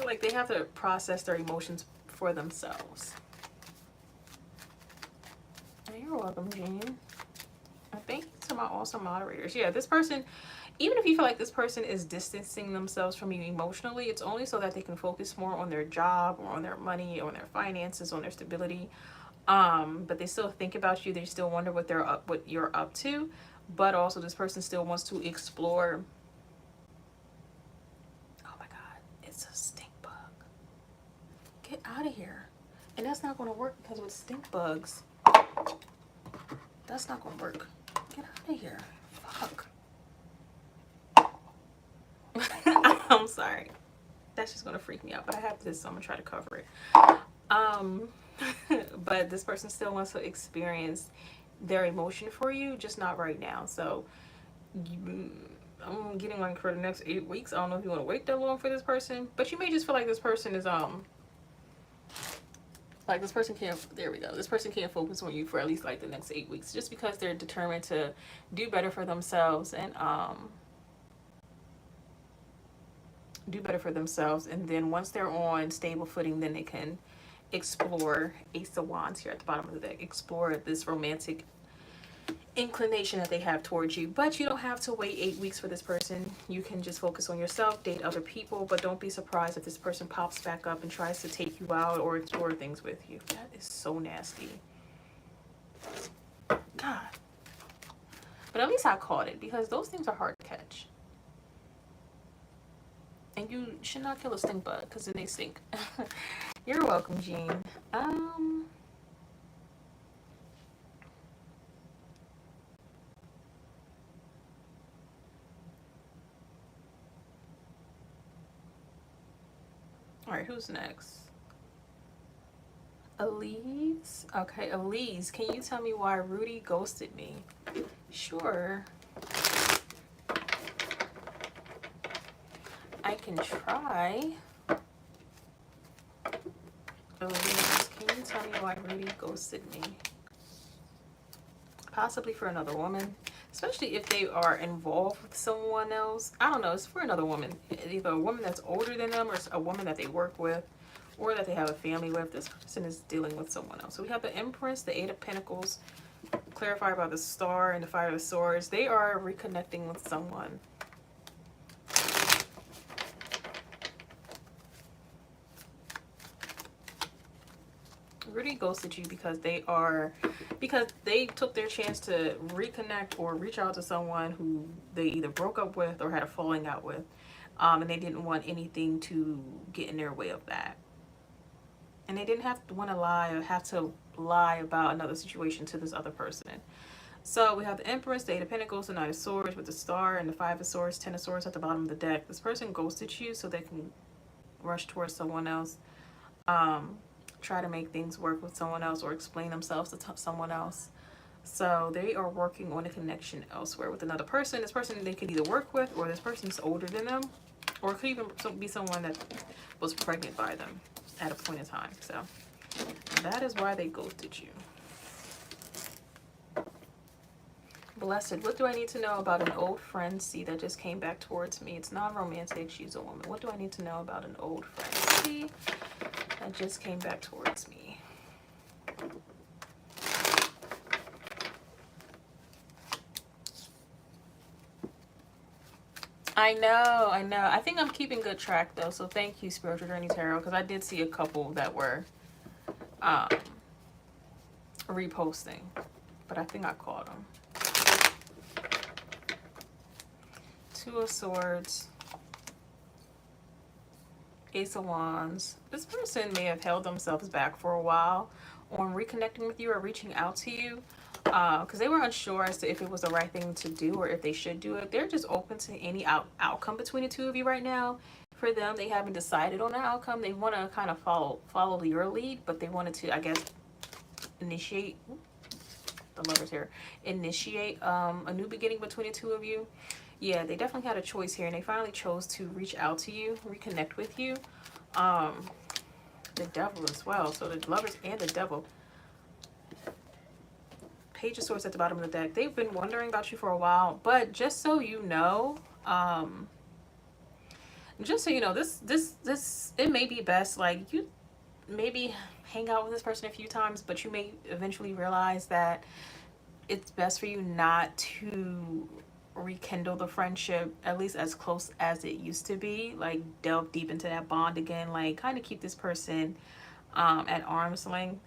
Like they have to process their emotions for themselves. You're welcome, Jean. Thank you to my awesome moderators. Yeah, this person, even if you feel like this person is distancing themselves from you emotionally, it's only so that they can focus more on their job or on their money or on their finances, on their stability. But they still think about you. They still wonder what you're up to. But also this person still wants to explore. Oh my God, it's a stink bug. Get out of here. And that's not going to work because with stink bugs, that's not going to work. Get out of here. Fuck. I'm sorry. That's just going to freak me out. But I have this, so I'm going to try to cover it. But this person still wants to experience their emotion for you, just not right now. So I'm getting like for the next 8 weeks. I don't know if you want to wait that long for this person, but you may just feel like this person is like this person can't, there we go, this person can't focus on you for at least like the next 8 weeks, just because they're determined to do better for themselves and do better for themselves. And then once they're on stable footing, then they can explore, Ace of Wands here at the bottom of the deck, explore this romantic inclination that they have towards you. But you don't have to wait 8 weeks for this person. You can just focus on yourself, date other people, but don't be surprised if this person pops back up and tries to take you out or explore things with you. That is so nasty. God. But at least I caught it, because those things are hard to catch. And you should not kill a stink bug, because then they stink. You're welcome, Jean. All right, who's next? Elise? Okay, Elise, can you tell me why Rudy ghosted me? Sure. I can try. Elise, can you tell me why Rudy ghosted me? Possibly for another woman. Especially if they are involved with someone else. I don't know, it's for another woman. Either a woman that's older than them or a woman that they work with or that they have a family with. This person is dealing with someone else. So we have the Empress, the Eight of Pentacles, clarified by the Star and the Five of Swords. They are reconnecting with someone. Rudy ghosted you because they took their chance to reconnect or reach out to someone who they either broke up with or had a falling out with, and they didn't want anything to get in their way of that. And they didn't have to want to lie or have to lie about another situation to this other person. So we have the Empress, the Eight of Pentacles, the Knight of Swords with the Star and the Five of Swords, Ten of Swords at the bottom of the deck. This person ghosted you so they can rush towards someone else. Try to make things work with someone else or explain themselves to someone else. So they are working on a connection elsewhere with another person. This person they could either work with, or this person's older than them, or it could even be someone that was pregnant by them at a point in time. So that is why they ghosted you. Blessed, what do I need to know about an old friend? See, that just came back towards me. It's non-romantic. She's a woman. What do I need to know about an old friend? See, that just came back towards me. I know. I think I'm keeping good track though. So thank you, Spiritual Journey Tarot, because I did see a couple that were reposting, but I think I caught them. Two of Swords, Ace of Wands. This person may have held themselves back for a while on reconnecting with you or reaching out to you because they were unsure as to if it was the right thing to do or if they should do it. They're just open to any outcome between the two of you right now. for them. They haven't decided on the outcome. They want to kind of follow your lead, but they wanted to, I guess, initiate, the lovers here, initiate a new beginning between the two of you. Yeah, they definitely had a choice here, and they finally chose to reach out to you, reconnect with you. The devil as well. So the lovers and the devil. Page of Swords at the bottom of the deck. They've been wondering about you for a while, but just so you know, this it may be best, like, you maybe hang out with this person a few times, but you may eventually realize that it's best for you not to rekindle the friendship, at least as close as it used to be. Like, delve deep into that bond again, like kind of keep this person at arm's length,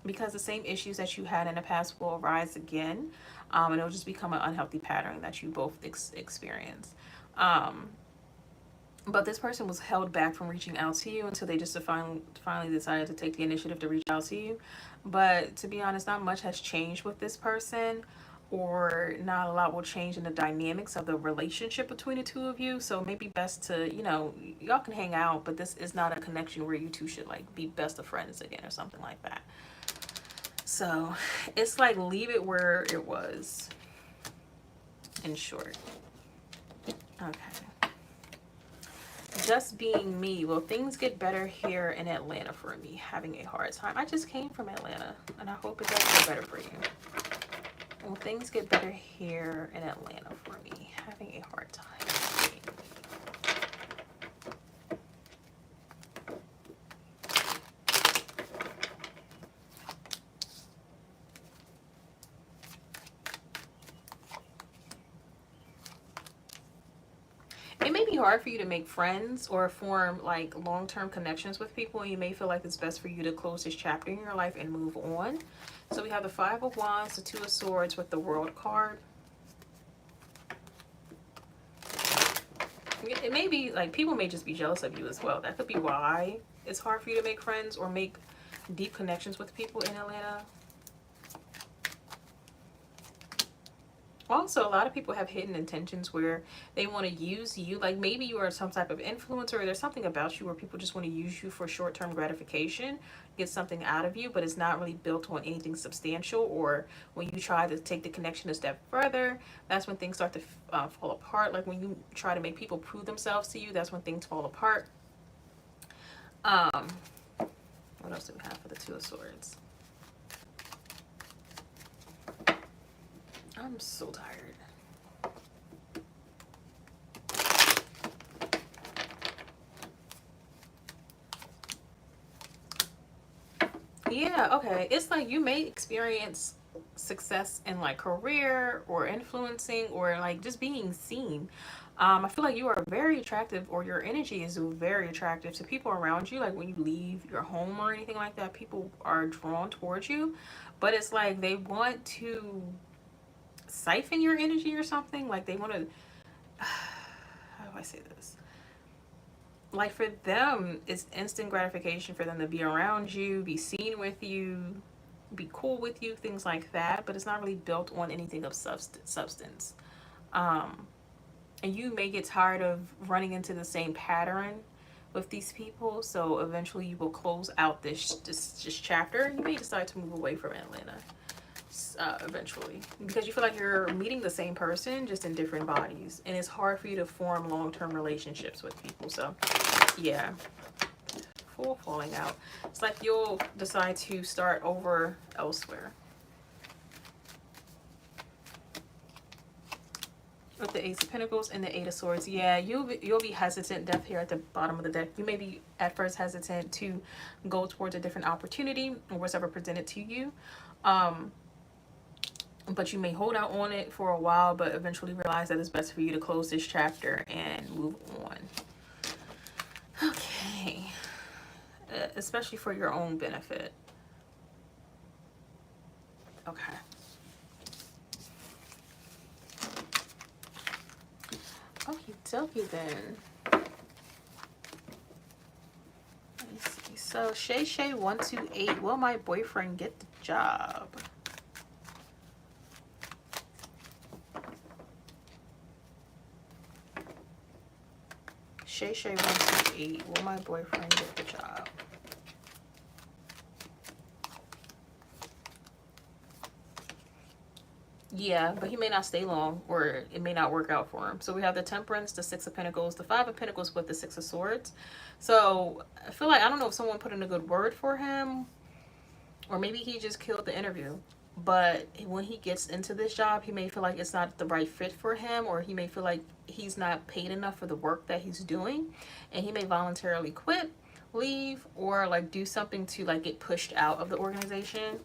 because the same issues that you had in the past will arise again, and it'll just become an unhealthy pattern that you both experience. But this person was held back from reaching out to you until they just finally decided to take the initiative to reach out to you. But to be honest, not much has changed with this person, or not a lot will change in the dynamics of the relationship between the two of you. So maybe best to, y'all can hang out, but this is not a connection where you two should like be best of friends again or something like that. So it's like, leave it where it was, in short. Okay. Just being me. Will things get better here in Atlanta for me? Having a hard time. I just came from Atlanta, and I hope it does get better for you. Will things get better here in Atlanta for me? Having a hard time. It may be hard for you to make friends or form like long-term connections with people, and you may feel like it's best for you to close this chapter in your life and move on. So we have the Five of Wands, the Two of Swords with the World card. It may be like people may just be jealous of you as well. That could be why it's hard for you to make friends or make deep connections with people in Atlanta. Also, a lot of people have hidden intentions where they want to use you. Like, maybe you are some type of influencer, or there's something about you where people just want to use you for short-term gratification, get something out of you, but it's not really built on anything substantial. Or when you try to take the connection a step further, that's when things start to fall apart. Like, when you try to make people prove themselves to you, that's when things fall apart. What else do we have for the Two of Swords? I'm so tired. Yeah, okay. It's like you may experience success in like career or influencing or like just being seen. I feel like you are very attractive, or your energy is very attractive to people around you. Like, when you leave your home or anything like that, people are drawn towards you. But it's like they want to siphon your energy or something. Like, they want to, how do I say this? Like, for them, it's instant gratification for them to be around you, be seen with you, be cool with you, things like that. But it's not really built on anything of substance. And you may get tired of running into the same pattern with these people. So eventually you will close out this chapter, and you may decide to move away from Atlanta eventually, because you feel like you're meeting the same person just in different bodies, and it's hard for you to form long-term relationships with people. So yeah, full falling out. It's like you'll decide to start over elsewhere. With the Ace of Pentacles and the Eight of Swords, yeah, you'll be hesitant. Death here at the bottom of the deck. You may be at first hesitant to go towards a different opportunity or whatever presented to you. But you may hold out on it for a while, but eventually realize that it's best for you to close this chapter and move on. Okay. Especially for your own benefit. Okay. Okie dokie then. Let me see. So Shay 128, will my boyfriend get the job? Shay Shay 128. Will my boyfriend get the job? Yeah, but he may not stay long, or it may not work out for him. So we have the Temperance, the Six of Pentacles, the Five of Pentacles with the Six of Swords. So I feel like, I don't know if someone put in a good word for him, or maybe he just killed the interview. But when he gets into this job, he may feel like it's not the right fit for him, or he may feel like he's not paid enough for the work that he's doing, and he may voluntarily quit, leave, or like do something to like get pushed out of the organization.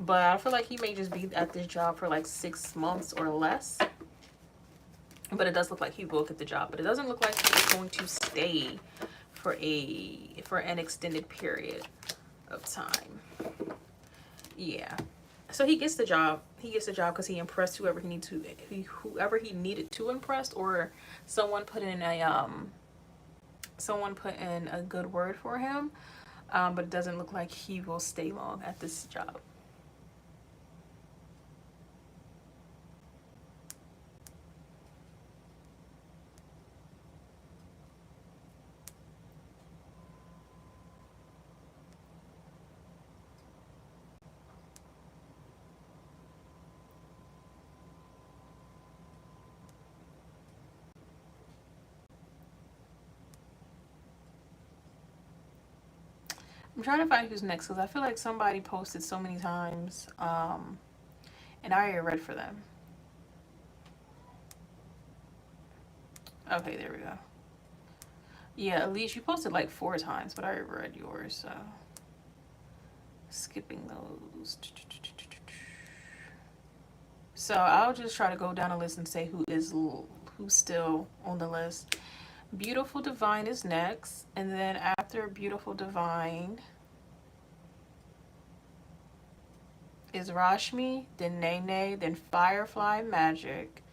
But I feel like he may just be at this job for like 6 months or less. But it does look like he will get the job, but it doesn't look like he's going to stay for an extended period of time. Yeah. So he gets the job. He gets the job because he impressed whoever he needed to impress, or someone put in a good word for him. But it doesn't look like he will stay long at this job. I'm trying to find who's next because I feel like somebody posted so many times, and I already read for them. Okay, there we go. Yeah, Elise, you posted like 4 times, but I already read yours, so skipping those. So I'll just try to go down a list and say who's still on the list. Beautiful Divine is next, and then after Beautiful Divine is Rashmi, then Nene, then Firefly Magic,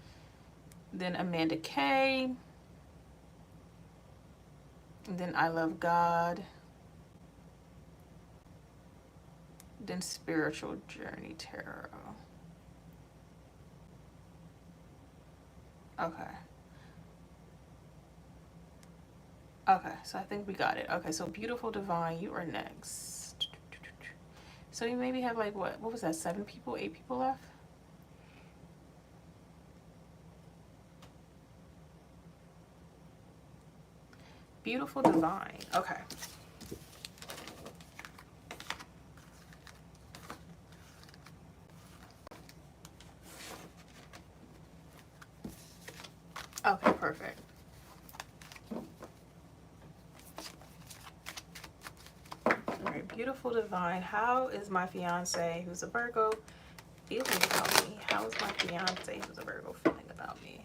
then Amanda K, and then I Love God, then Spiritual Journey Tarot. Okay. Okay, so I think we got it. Okay, so Beautiful Divine, you are next. So you maybe have like, what was that, 7 people, 8 people left? Beautiful Divine, okay. Okay, perfect. Alright, Beautiful Divine, how is my fiance, who's a Virgo, feeling about me? How is my fiance, who's a Virgo, feeling about me?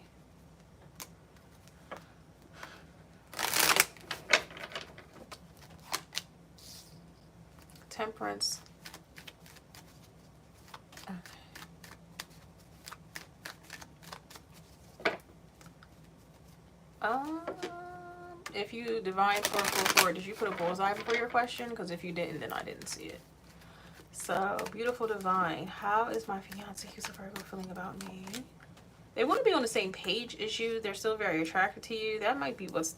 Temperance. Okay. If you Divine 444, did you put a bullseye before your question? Because if you didn't, then I didn't see it. So, Beautiful Divine, how is my fiance who's a Virgo feeling about me? They wouldn't be on the same page as you. They're still very attracted to you. That might be what's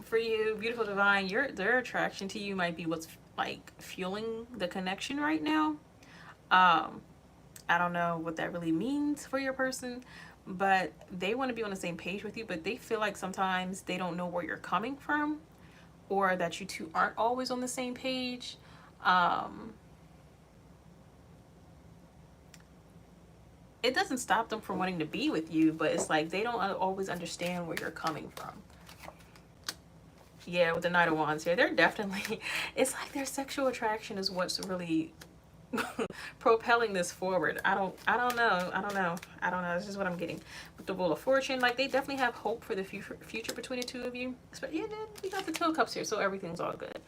for you, Beautiful Divine. Their attraction to you might be what's like fueling the connection right now. I don't know what that really means for your person, but they want to be on the same page with you, but they feel like sometimes they don't know where you're coming from, or that you two aren't always on the same page. It doesn't stop them from wanting to be with you, but it's like they don't always understand where you're coming from. Yeah, with the Knight of Wands here, they're definitely, it's like their sexual attraction is what's really propelling this forward. I don't know. This is what I'm getting with the Wheel of Fortune. Like, they definitely have hope for the future between the two of you. But yeah, then we got the Two of Cups here, so everything's all good.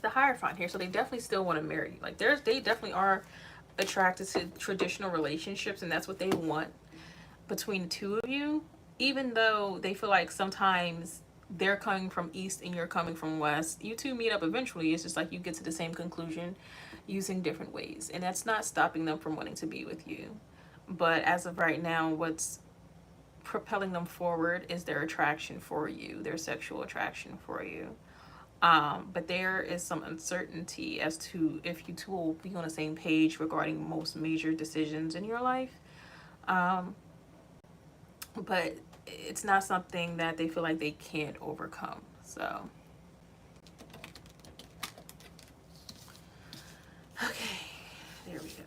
The Hierophant here, so they definitely still want to marry you. Like, they definitely are attracted to traditional relationships, and that's what they want between the two of you, even though they feel like sometimes they're coming from east and you're coming from west. You two meet up eventually. It's just like you get to the same conclusion using different ways, and that's not stopping them from wanting to be with you. But as of right now, what's propelling them forward is their attraction for you, their sexual attraction for you. But there is some uncertainty as to if you two will be on the same page regarding most major decisions in your life. But it's not something that they feel like they can't overcome. So, okay, there we go.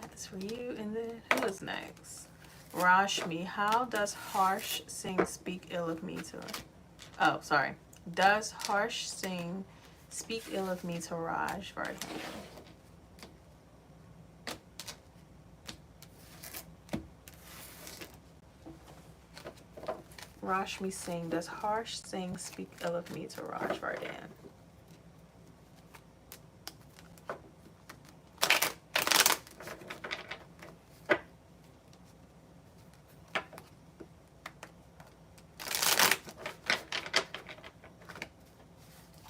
That's for you. And then who is next? Rashmi, how does harsh sing speak ill of me to... Oh, sorry. Does harsh sing speak ill of me to Raj Vardhan? Rashmi Singh, does harsh sing speak ill of me to Raj Vardhan?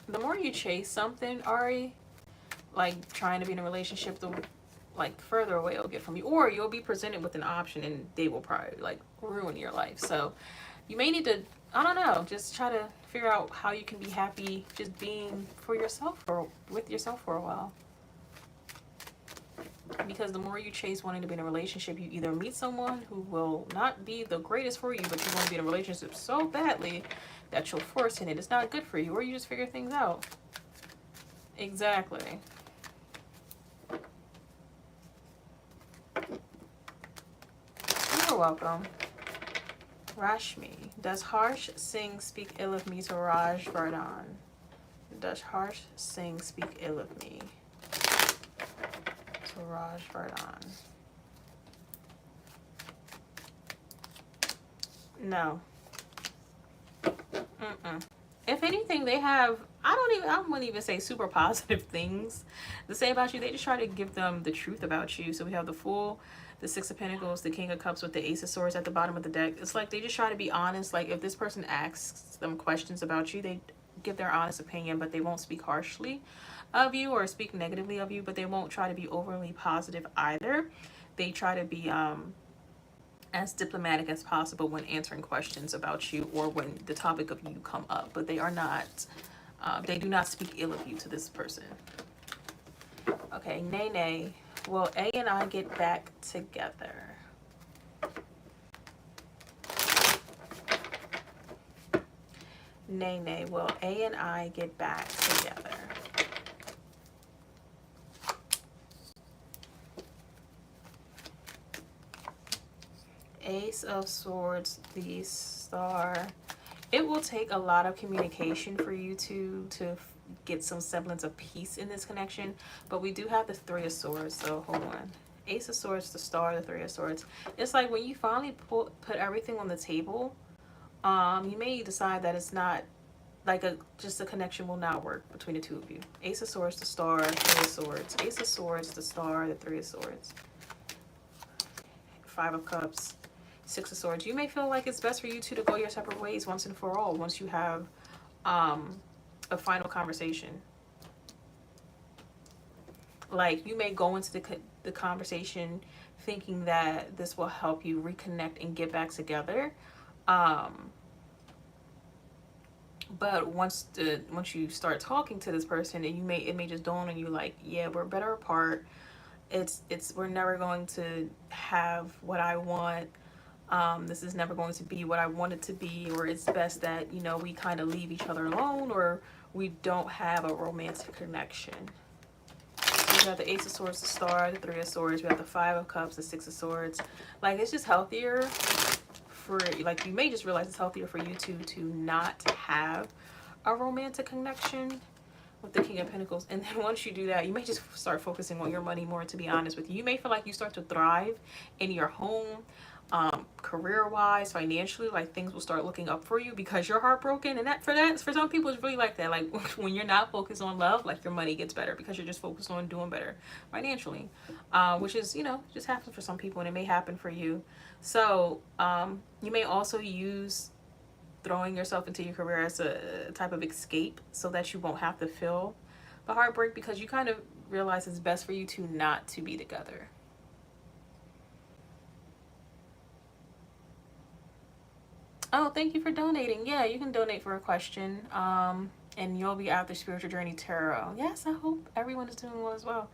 The more you chase something, Ari, like trying to be in a relationship, the like further away it'll get from you, or you'll be presented with an option and they will probably like ruin your life. So you may need to, I don't know, just try to figure out how you can be happy just being for yourself or with yourself for a while. Because the more you chase wanting to be in a relationship, you either meet someone who will not be the greatest for you, but you want to be in a relationship so badly that you'll force it and it's not good for you, or you just figure things out. Exactly. You're welcome. Rashmi, does harsh sing speak ill of me to Raj Vardhan? Does harsh sing speak ill of me to Raj Vardhan? No. If anything, they have, I wouldn't even say super positive things to say about you. They just try to give them the truth about you. So we have the Fool, the Six of Pentacles, the King of Cups with the Ace of Swords at the bottom of the deck. It's like they just try to be honest. Like if this person asks them questions about you, they give their honest opinion, but they won't speak harshly of you or speak negatively of you, but they won't try to be overly positive either. They try to be as diplomatic as possible when answering questions about you or when the topic of you come up, but they are not, they do not speak ill of you to this person. Okay, Nene, will A and I get back together? Nene, will A and I get back together? Ace of Swords, the Star. It will take a lot of communication for you to get some semblance of peace in this connection, but we do have the Three of Swords, so hold on. Ace of Swords, the Star, the Three of Swords. It's like when you finally put everything on the table, you may decide that it's not like just a connection will not work between the two of you. Ace of Swords, the Star, Three of Swords. Ace of Swords, the Star, the Three of Swords. Five of Cups, Six of Swords. You may feel like it's best for you two to go your separate ways once and for all, once you have a final conversation. Like you may go into the conversation thinking that this will help you reconnect and get back together. But once you start talking to this person, and it may just dawn on you like, yeah, we're better apart. We're never going to have what I want. This is never going to be what I want it to be, or it's best that, you know, we kind of leave each other alone, or we don't have a romantic connection. So we have the Ace of Swords, the Star, the Three of Swords. We have the Five of Cups, the Six of Swords. Like, it's just healthier for, like, you may just realize it's healthier for you two to not have a romantic connection with the King of Pentacles. And then once you do that, you may just start focusing on your money more, to be honest with you. You may feel like you start to thrive in your home, career-wise, financially, like things will start looking up for you because you're heartbroken. And for some people, it's really like that. Like when you're not focused on love, like your money gets better because you're just focused on doing better financially, which is, you know, just happens for some people, and it may happen for you. So you may also use throwing yourself into your career as a type of escape so that you won't have to feel the heartbreak, because you kind of realize it's best for you two not to be together. Oh, thank you for donating. Yeah, you can donate for a question. And you'll be out the Spiritual Journey Tarot. Yes, I hope everyone is doing well as well.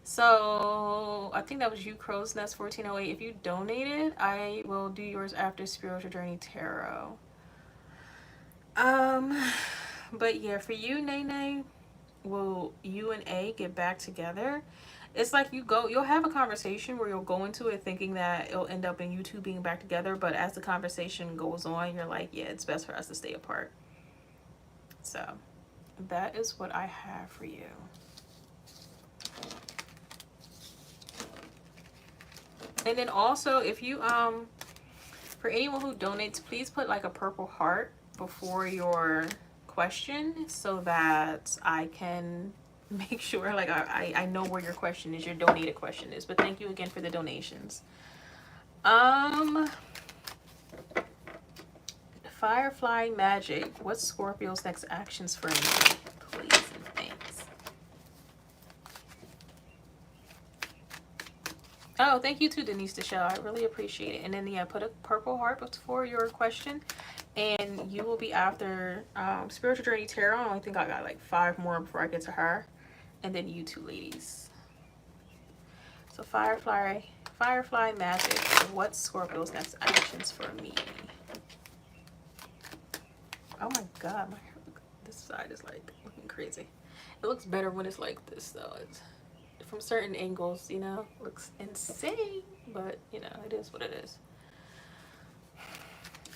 So I think that was you, Crow's Nest 1408. If you donated, I will do yours after Spiritual Journey Tarot. Um, but yeah, for you, Nene, will you and A get back together? It's like you'll have a conversation where you'll go into it thinking that it'll end up in you two being back together, but as the conversation goes on, you're like, yeah, it's best for us to stay apart. So that is what I have for you. And then also, if you for anyone who donates, please put like a purple heart before your question so that I can make sure like I know where your question is, your donated question is. But thank you again for the donations. Firefly Magic, what's Scorpio's next actions for me? Please and thanks. Oh, thank you too, Denise Deschelle. I really appreciate it. And then yeah, put a purple heart before your question. And you will be after Spiritual Journey Tarot. I only think I got like 5 more before I get to her. And then you two ladies. So Firefly Magic, what's Scorpio's next actions for me? Oh my god, my hair, this side is like looking crazy. It looks better when it's like this though. It's from certain angles, you know, looks insane, but you know, it is what it is.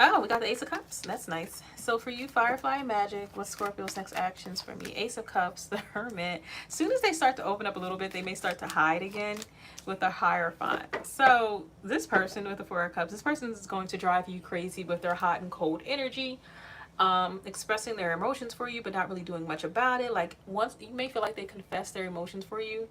Oh, we got the Ace of Cups. That's nice. So for you, Firefly Magic, what's Scorpio's next actions for me? Ace of Cups, the Hermit. As soon as they start to open up a little bit, they may start to hide again with a Hierophant. So this person with the Four of Cups, this person is going to drive you crazy with their hot and cold energy. Expressing their emotions for you, but not really doing much about it. Like once you may feel like they confess their emotions for you,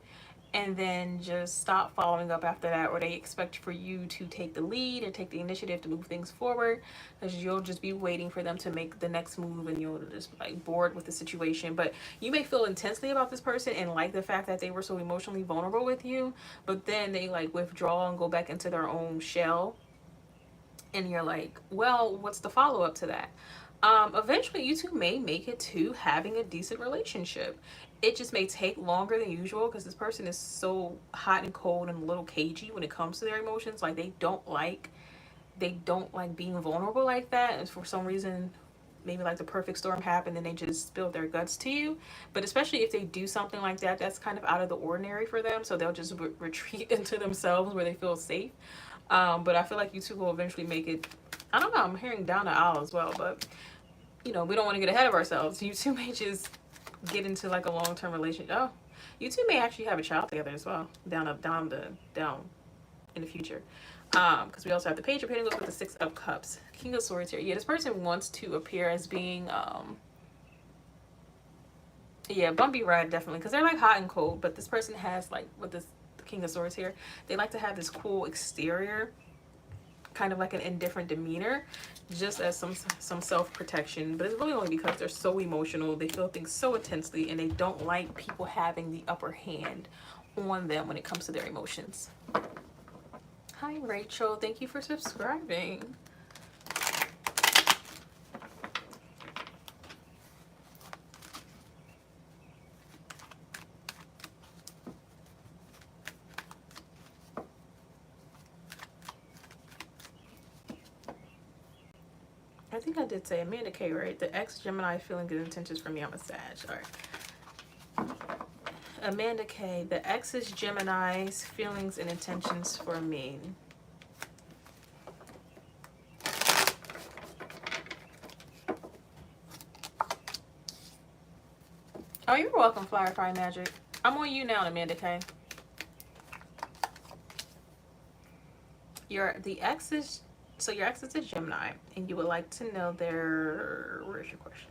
and then just stop following up after that, or they expect for you to take the lead or take the initiative to move things forward, because you'll just be waiting for them to make the next move, and you'll just like bored with the situation. But you may feel intensely about this person and like the fact that they were so emotionally vulnerable with you, but then they like withdraw and go back into their own shell, and you're like, well, what's the follow-up to that? Eventually you two may make it to having a decent relationship. It just may take longer than usual because this person is so hot and cold and a little cagey when it comes to their emotions. Like they don't like being vulnerable like that, and for some reason maybe like the perfect storm happened and they just spilled their guts to you. But especially if they do something like that, that's kind of out of the ordinary for them, so they'll just retreat into themselves where they feel safe. But I feel like you two will eventually make it. I don't know, I'm hearing down the aisle as well, but you know, we don't want to get ahead of ourselves. You two may just get into like a long-term relationship. Oh, you two may actually have a child together as well down in the future. Because we also have the Page of Pentacles with the Six of Cups, King of Swords here. Yeah, this person wants to appear as being yeah, bumpy ride definitely, because they're like hot and cold. But this person has like with this the King of Swords here, they like to have this cool exterior, kind of like an indifferent demeanor, just as some self-protection. But it's really only because they're so emotional, they feel things so intensely, and they don't like people having the upper hand on them when it comes to their emotions. Hi Rachel, thank you for subscribing. I think I did say Amanda K, right? The ex-Gemini feeling good intentions for me. I'm a Sag. All right. Amanda K, the ex's Gemini's feelings and intentions for me. Oh, you're welcome, Firefly Magic. I'm on you now, Amanda K. Your ex is a Gemini, and you would like to know their, where's your question?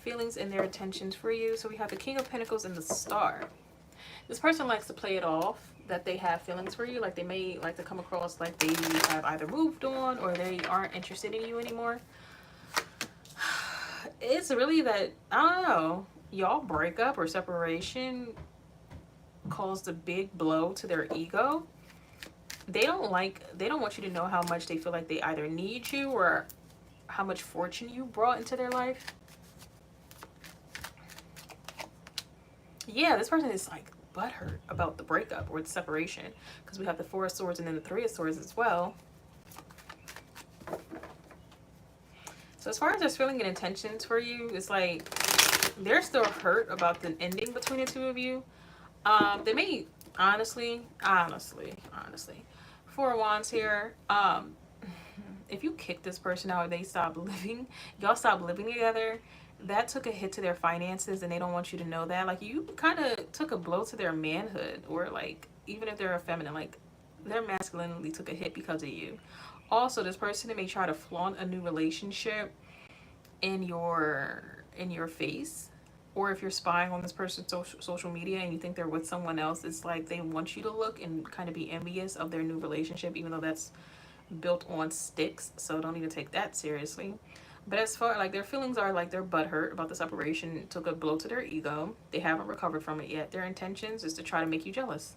Feelings and their intentions for you. So we have the King of Pentacles and the Star. This person likes to play it off that they have feelings for you. Like they may like to come across like they have either moved on or they aren't interested in you anymore. It's really that, I don't know, y'all breakup or separation caused a big blow to their ego. They don't want you to know how much they feel like they either need you or how much fortune you brought into their life. Yeah, this person is like butthurt about the breakup or the separation, because we have the Four of Swords and then the Three of Swords as well. So as far as their feeling and intentions for you, it's like they're still hurt about the ending between the two of you. They may honestly, Four of Wands here. If you kick this person out or they stop living, y'all stop living together, that took a hit to their finances, and they don't want you to know that. Like, you kind of took a blow to their manhood, or like, even if they're a feminine, like their masculinity took a hit because of you. Also, this person may try to flaunt a new relationship in your face, or if you're spying on this person's social media and you think they're with someone else, it's like they want you to look and kind of be envious of their new relationship, even though that's built on sticks, so don't even take that seriously. But as far like their feelings are like they're butthurt about the separation, it took a blow to their ego. They haven't recovered from it yet. Their intentions is to try to make you jealous,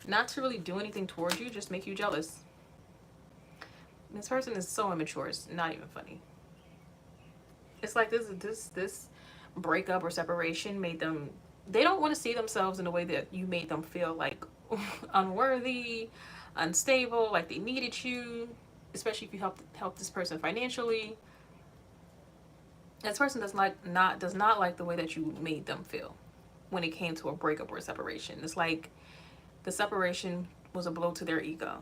not to really do anything towards you, just make you jealous. This person is so immature, it's not even funny. It's like this breakup or separation made them, they don't want to see themselves in the way that you made them feel, like unworthy, unstable, like they needed you, especially if you help this person financially. This person does not like the way that you made them feel when it came to a breakup or a separation. It's like the separation was a blow to their ego,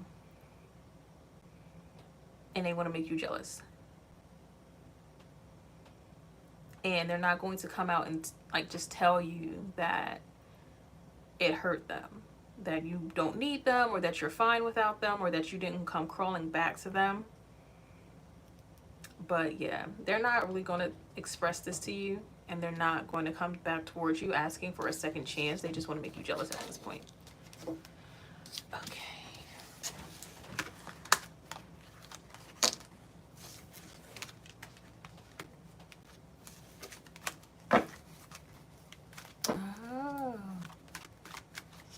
and they want to make you jealous. And they're not going to come out and like just tell you that it hurt them, that you don't need them, or that you're fine without them, or that you didn't come crawling back to them. But yeah, they're not really going to express this to you, and they're not going to come back towards you asking for a second chance. They just want to make you jealous at this point. Okay. Oh,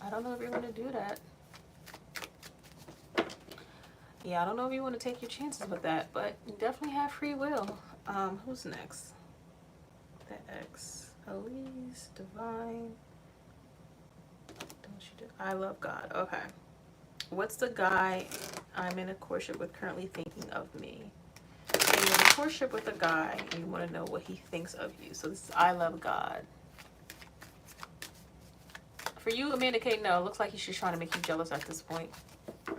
I don't know if you want to do that. Yeah, I don't know if you want to take your chances with that, but you definitely have free will. Who's next? The X. Elise, Divine. Don't you do? I love God. Okay. What's the guy I'm in a courtship with currently thinking of me? So you're in a courtship with a guy and you want to know what he thinks of you. So this is I love God. For you, Amanda K, no, it looks like he's just trying to make you jealous at this point.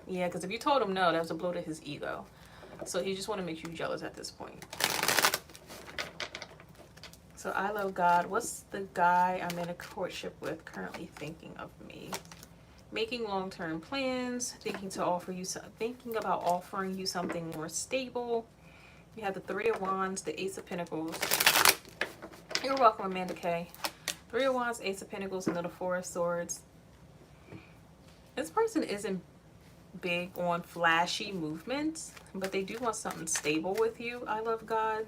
Yeah, because if you told him no, that was a blow to his ego. So he just want to make you jealous at this point. So I love God. What's the guy I'm in a courtship with currently thinking of me? Making long-term plans, thinking about offering you something more stable. You have the Three of Wands, the Ace of Pentacles. You're welcome, Amanda K. Three of Wands, Ace of Pentacles, and then the Four of Swords. This person isn't big on flashy movements, but they do want something stable with you. I love God.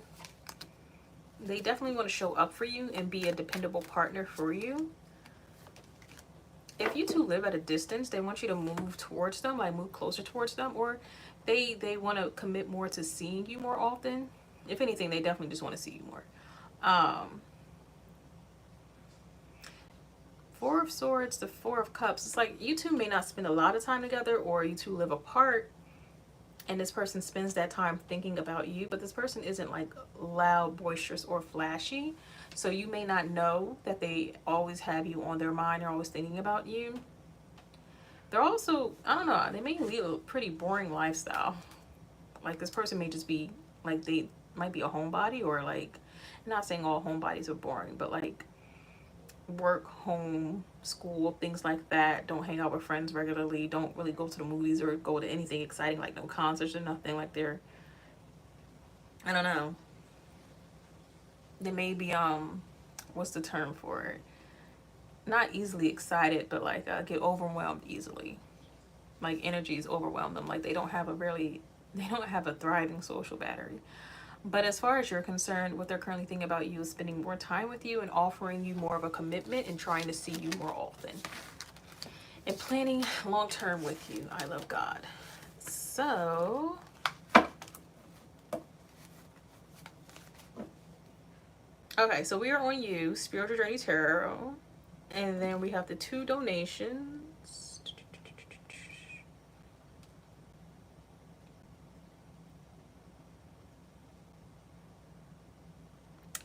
They definitely want to show up for you and be a dependable partner for you. If you two live at a distance, they want you to move towards them, like move closer towards them, or they want to commit more to seeing you more often. If anything, they definitely just want to see you more. Four of Swords, the Four of Cups. It's like you two may not spend a lot of time together, or you two live apart and this person spends that time thinking about you, but this person isn't like loud, boisterous, or flashy. So you may not know that they always have you on their mind. They're always thinking about you. They're also, I don't know, they may lead a pretty boring lifestyle. Like this person may just be like, they might be a homebody, or like, I'm not saying all homebodies are boring, but like work, home, school, things like that. Don't hang out with friends regularly. Don't really go to the movies or go to anything exciting, like no concerts or nothing. Like they're, I don't know. They may be, what's the term for it? Not easily excited, but like get overwhelmed easily. Like energies overwhelm them. Like they don't have a thriving social battery. But as far as you're concerned, what they're currently thinking about you is spending more time with you and offering you more of a commitment and trying to see you more often. And planning long term with you. I love God. So Okay, so we are on you, Spiritual Journey Tarot. And then we have the 2 donations.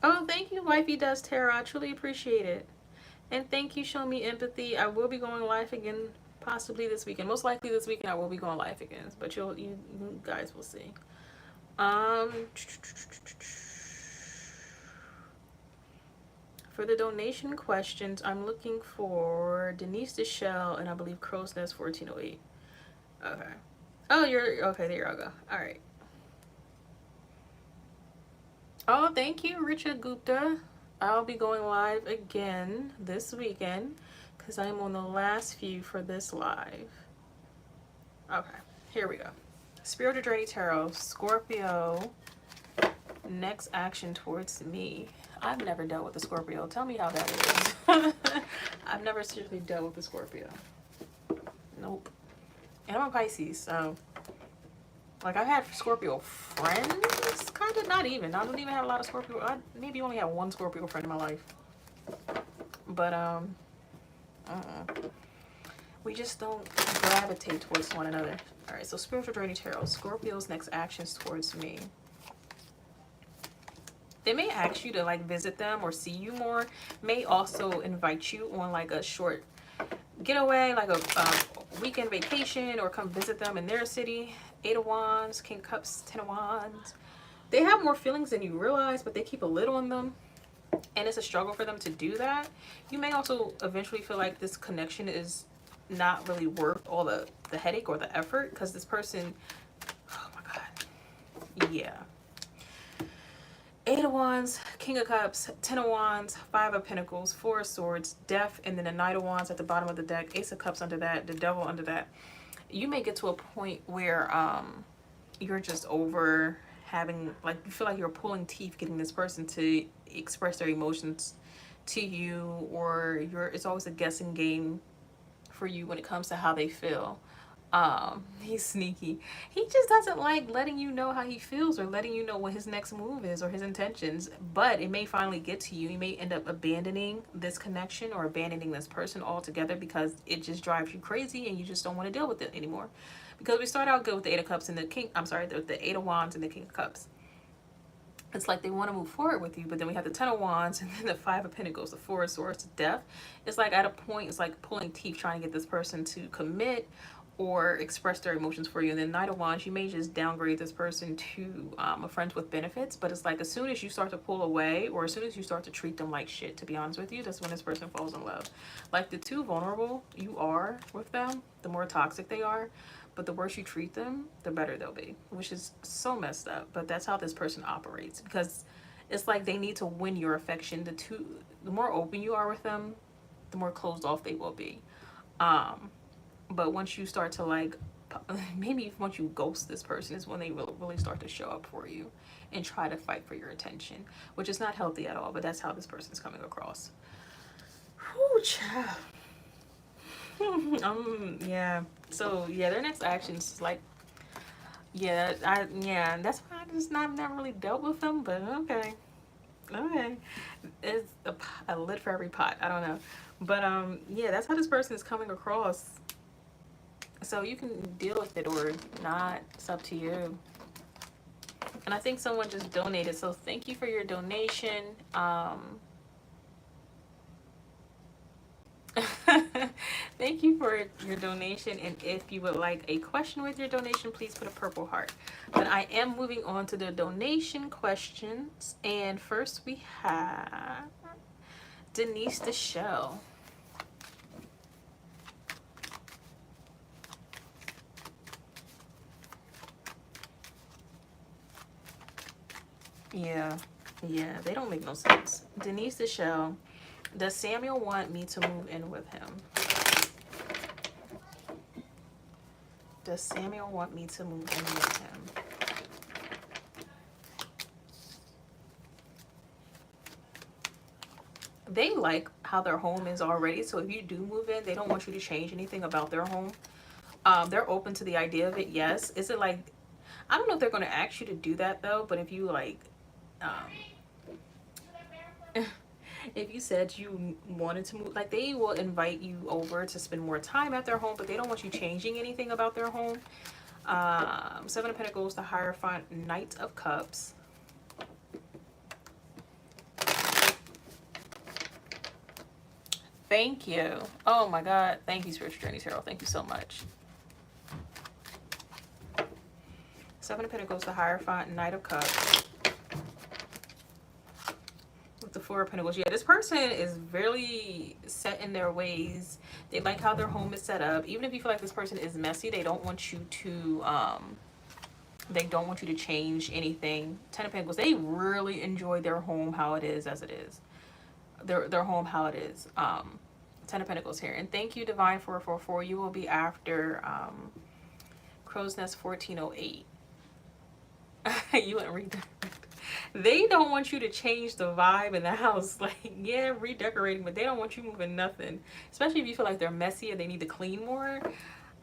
Oh, thank you, Wifey Does Tarot. I truly appreciate it. And thank you, Show Me Empathy. I will be going live again, possibly this weekend. Most likely this weekend I will be going live again, but you guys will see. For the donation questions, I'm looking for Denise Deschelle and I believe Crow's Nest 1408. Okay. Oh, you're okay. There you go. All right. Oh, thank you, Richard Gupta. I'll be going live again this weekend because I'm on the last few for this live. Okay, here we go. Spiritual Journey Tarot, Scorpio, next action towards me. I've never dealt with a Scorpio. Tell me how that is. I've never seriously dealt with a Scorpio. Nope. And I'm a Pisces, so like I've had Scorpio friends, kind of, not even. I don't even have a lot of Scorpio. I maybe only have one Scorpio friend in my life. But we just don't gravitate towards one another. All right, so Spiritual Journey Tarot, Scorpio's next actions towards me. They may ask you to like visit them or see you more. May also invite you on like a short getaway, like a weekend vacation, or come visit them in their city. 8 of Wands, King of Cups, 10 of Wands. They have more feelings than you realize, but they keep a lid on them. And it's a struggle for them to do that. You may also eventually feel like this connection is not really worth all the headache or the effort, because this person, oh my God, yeah. 8 of Wands, King of Cups, 10 of Wands, 5 of Pentacles, 4 of Swords, Death, and then the Knight of Wands at the bottom of the deck, Ace of Cups under that, the Devil under that. You may get to a point where you're just over having, like, you feel like you're pulling teeth getting this person to express their emotions to you, or it's always a guessing game for you when it comes to how they feel. He's sneaky. He just doesn't like letting you know how he feels or letting you know what his next move is or his intentions. But it may finally get to you. You may end up abandoning this connection or abandoning this person altogether because it just drives you crazy and you just don't want to deal with it anymore. Because we start out good with the 8 of Cups and the 8 of Wands and the King of Cups. It's like they want to move forward with you, but then we have the 10 of Wands and then the 5 of Pentacles, the 4 of Swords, Death. It's like at a point, it's like pulling teeth trying to get this person to commit or express their emotions for you. And then Knight of Wands, you may just downgrade this person to a friends with benefits, but it's like as soon as you start to pull away or as soon as you start to treat them like shit, to be honest with you, that's when this person falls in love. Like the too vulnerable you are with them, the more toxic they are, but the worse you treat them, the better they'll be, which is so messed up. But that's how this person operates, because it's like they need to win your affection. The more open you are with them, the more closed off they will be. But once you start to like, maybe once you ghost this person is when they really start to show up for you and try to fight for your attention, which is not healthy at all, but that's how this person's coming across. Whew, child. Yeah. So yeah, their next actions is like, yeah, that's why I've never really dealt with them, but okay. It's a lid for every pot. I don't know. But yeah, that's how this person is coming across. So you can deal with it or not. It's up to you. And I think someone just donated, so thank you for your donation. Thank you for your donation, and if you would like a question with your donation, please put a purple heart. But I am moving on to the donation questions, and first we have Denise Deschelle. Yeah, they don't make no sense. Denise Deschelle, does Samuel want me to move in with him? Does Samuel want me to move in with him? They like how their home is already, so if you do move in, they don't want you to change anything about their home. They're open to the idea of it, yes. Is it like, I don't know if they're going to ask you to do that though, but if you like, If you said you wanted to move, like they will invite you over to spend more time at their home, but they don't want you changing anything about their home. Seven of Pentacles, the Hierophant, Knight of Cups. Thank you. Oh my God. Thank you, Spiritual Journey Tarot. Thank you so much. Seven of Pentacles, the Hierophant, Knight of Cups. With the Four of Pentacles. Yeah, this person is really set in their ways. They like how their home is set up. Even if you feel like this person is messy, they don't want you to change anything. Ten of Pentacles, they really enjoy their home how it is as it is. Their home how it is. Ten of Pentacles here. And thank you, Divine 444. You will be after Crow's Nest 1408. You wouldn't read that. They don't want you to change the vibe in the house. Like, yeah, redecorating, but they don't want you moving nothing. Especially if you feel like they're messy and they need to clean more.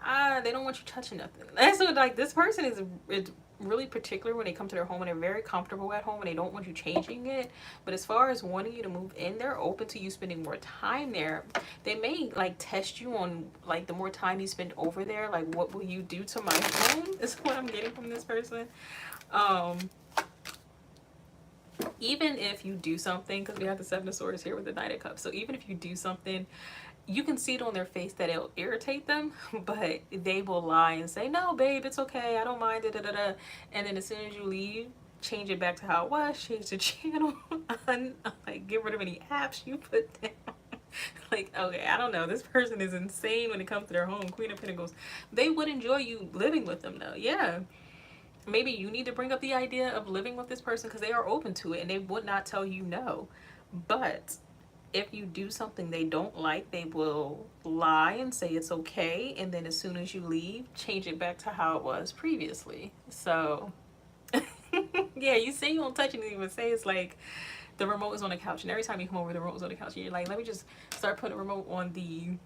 They don't want you touching nothing. And so, like, this person is really particular when they come to their home and they're very comfortable at home and they don't want you changing it. But as far as wanting you to move in, they're open to you spending more time there. They may like test you on like the more time you spend over there, like what will you do to my home is what I'm getting from this person. Even if you do something, because we have the Seven of Swords here with the Knight of Cups, so even if you do something, you can see it on their face that it'll irritate them, but they will lie and say, no, babe, it's okay, I don't mind, and then as soon as you leave, change it back to how it was, change the channel, like get rid of any apps you put down. Like, okay, I don't know, this person is insane when it comes to their home. Queen of Pentacles. They would enjoy you living with them though. Yeah, maybe you need to bring up the idea of living with this person because they are open to it and they would not tell you no. But if you do something they don't like, they will lie and say it's okay, and then as soon as you leave, change it back to how it was previously. So yeah, you say you won't touch anything, but say it's like the remote is on the couch, and every time you come over, the remote is on the couch, and you're like, let me just start putting the remote on the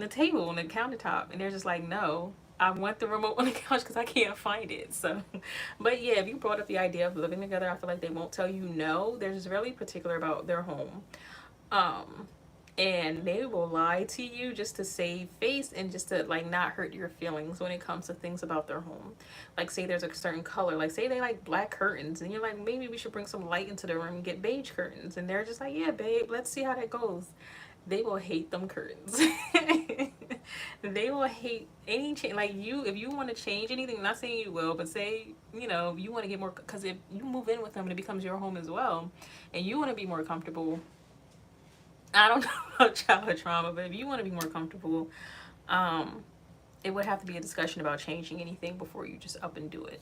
table, on the countertop, and they're just like, no, I want the remote on the couch because I can't find it. So, but yeah, if you brought up the idea of living together, I feel like they won't tell you no. They're just really particular about their home. And they will lie to you just to save face and just to like not hurt your feelings when it comes to things about their home. Like say there's a certain color, like say they like black curtains and you're like, maybe we should bring some light into the room and get beige curtains, and they're just like, yeah babe, let's see how that goes. They will hate them curtains. They will hate any change. Like you, if you want to change anything, I'm not saying you will, but say, you know, you want to get more, because if you move in with them and it becomes your home as well, and you want to be more comfortable, I don't know about childhood trauma, but if you want to be more comfortable, it would have to be a discussion about changing anything before you just up and do it.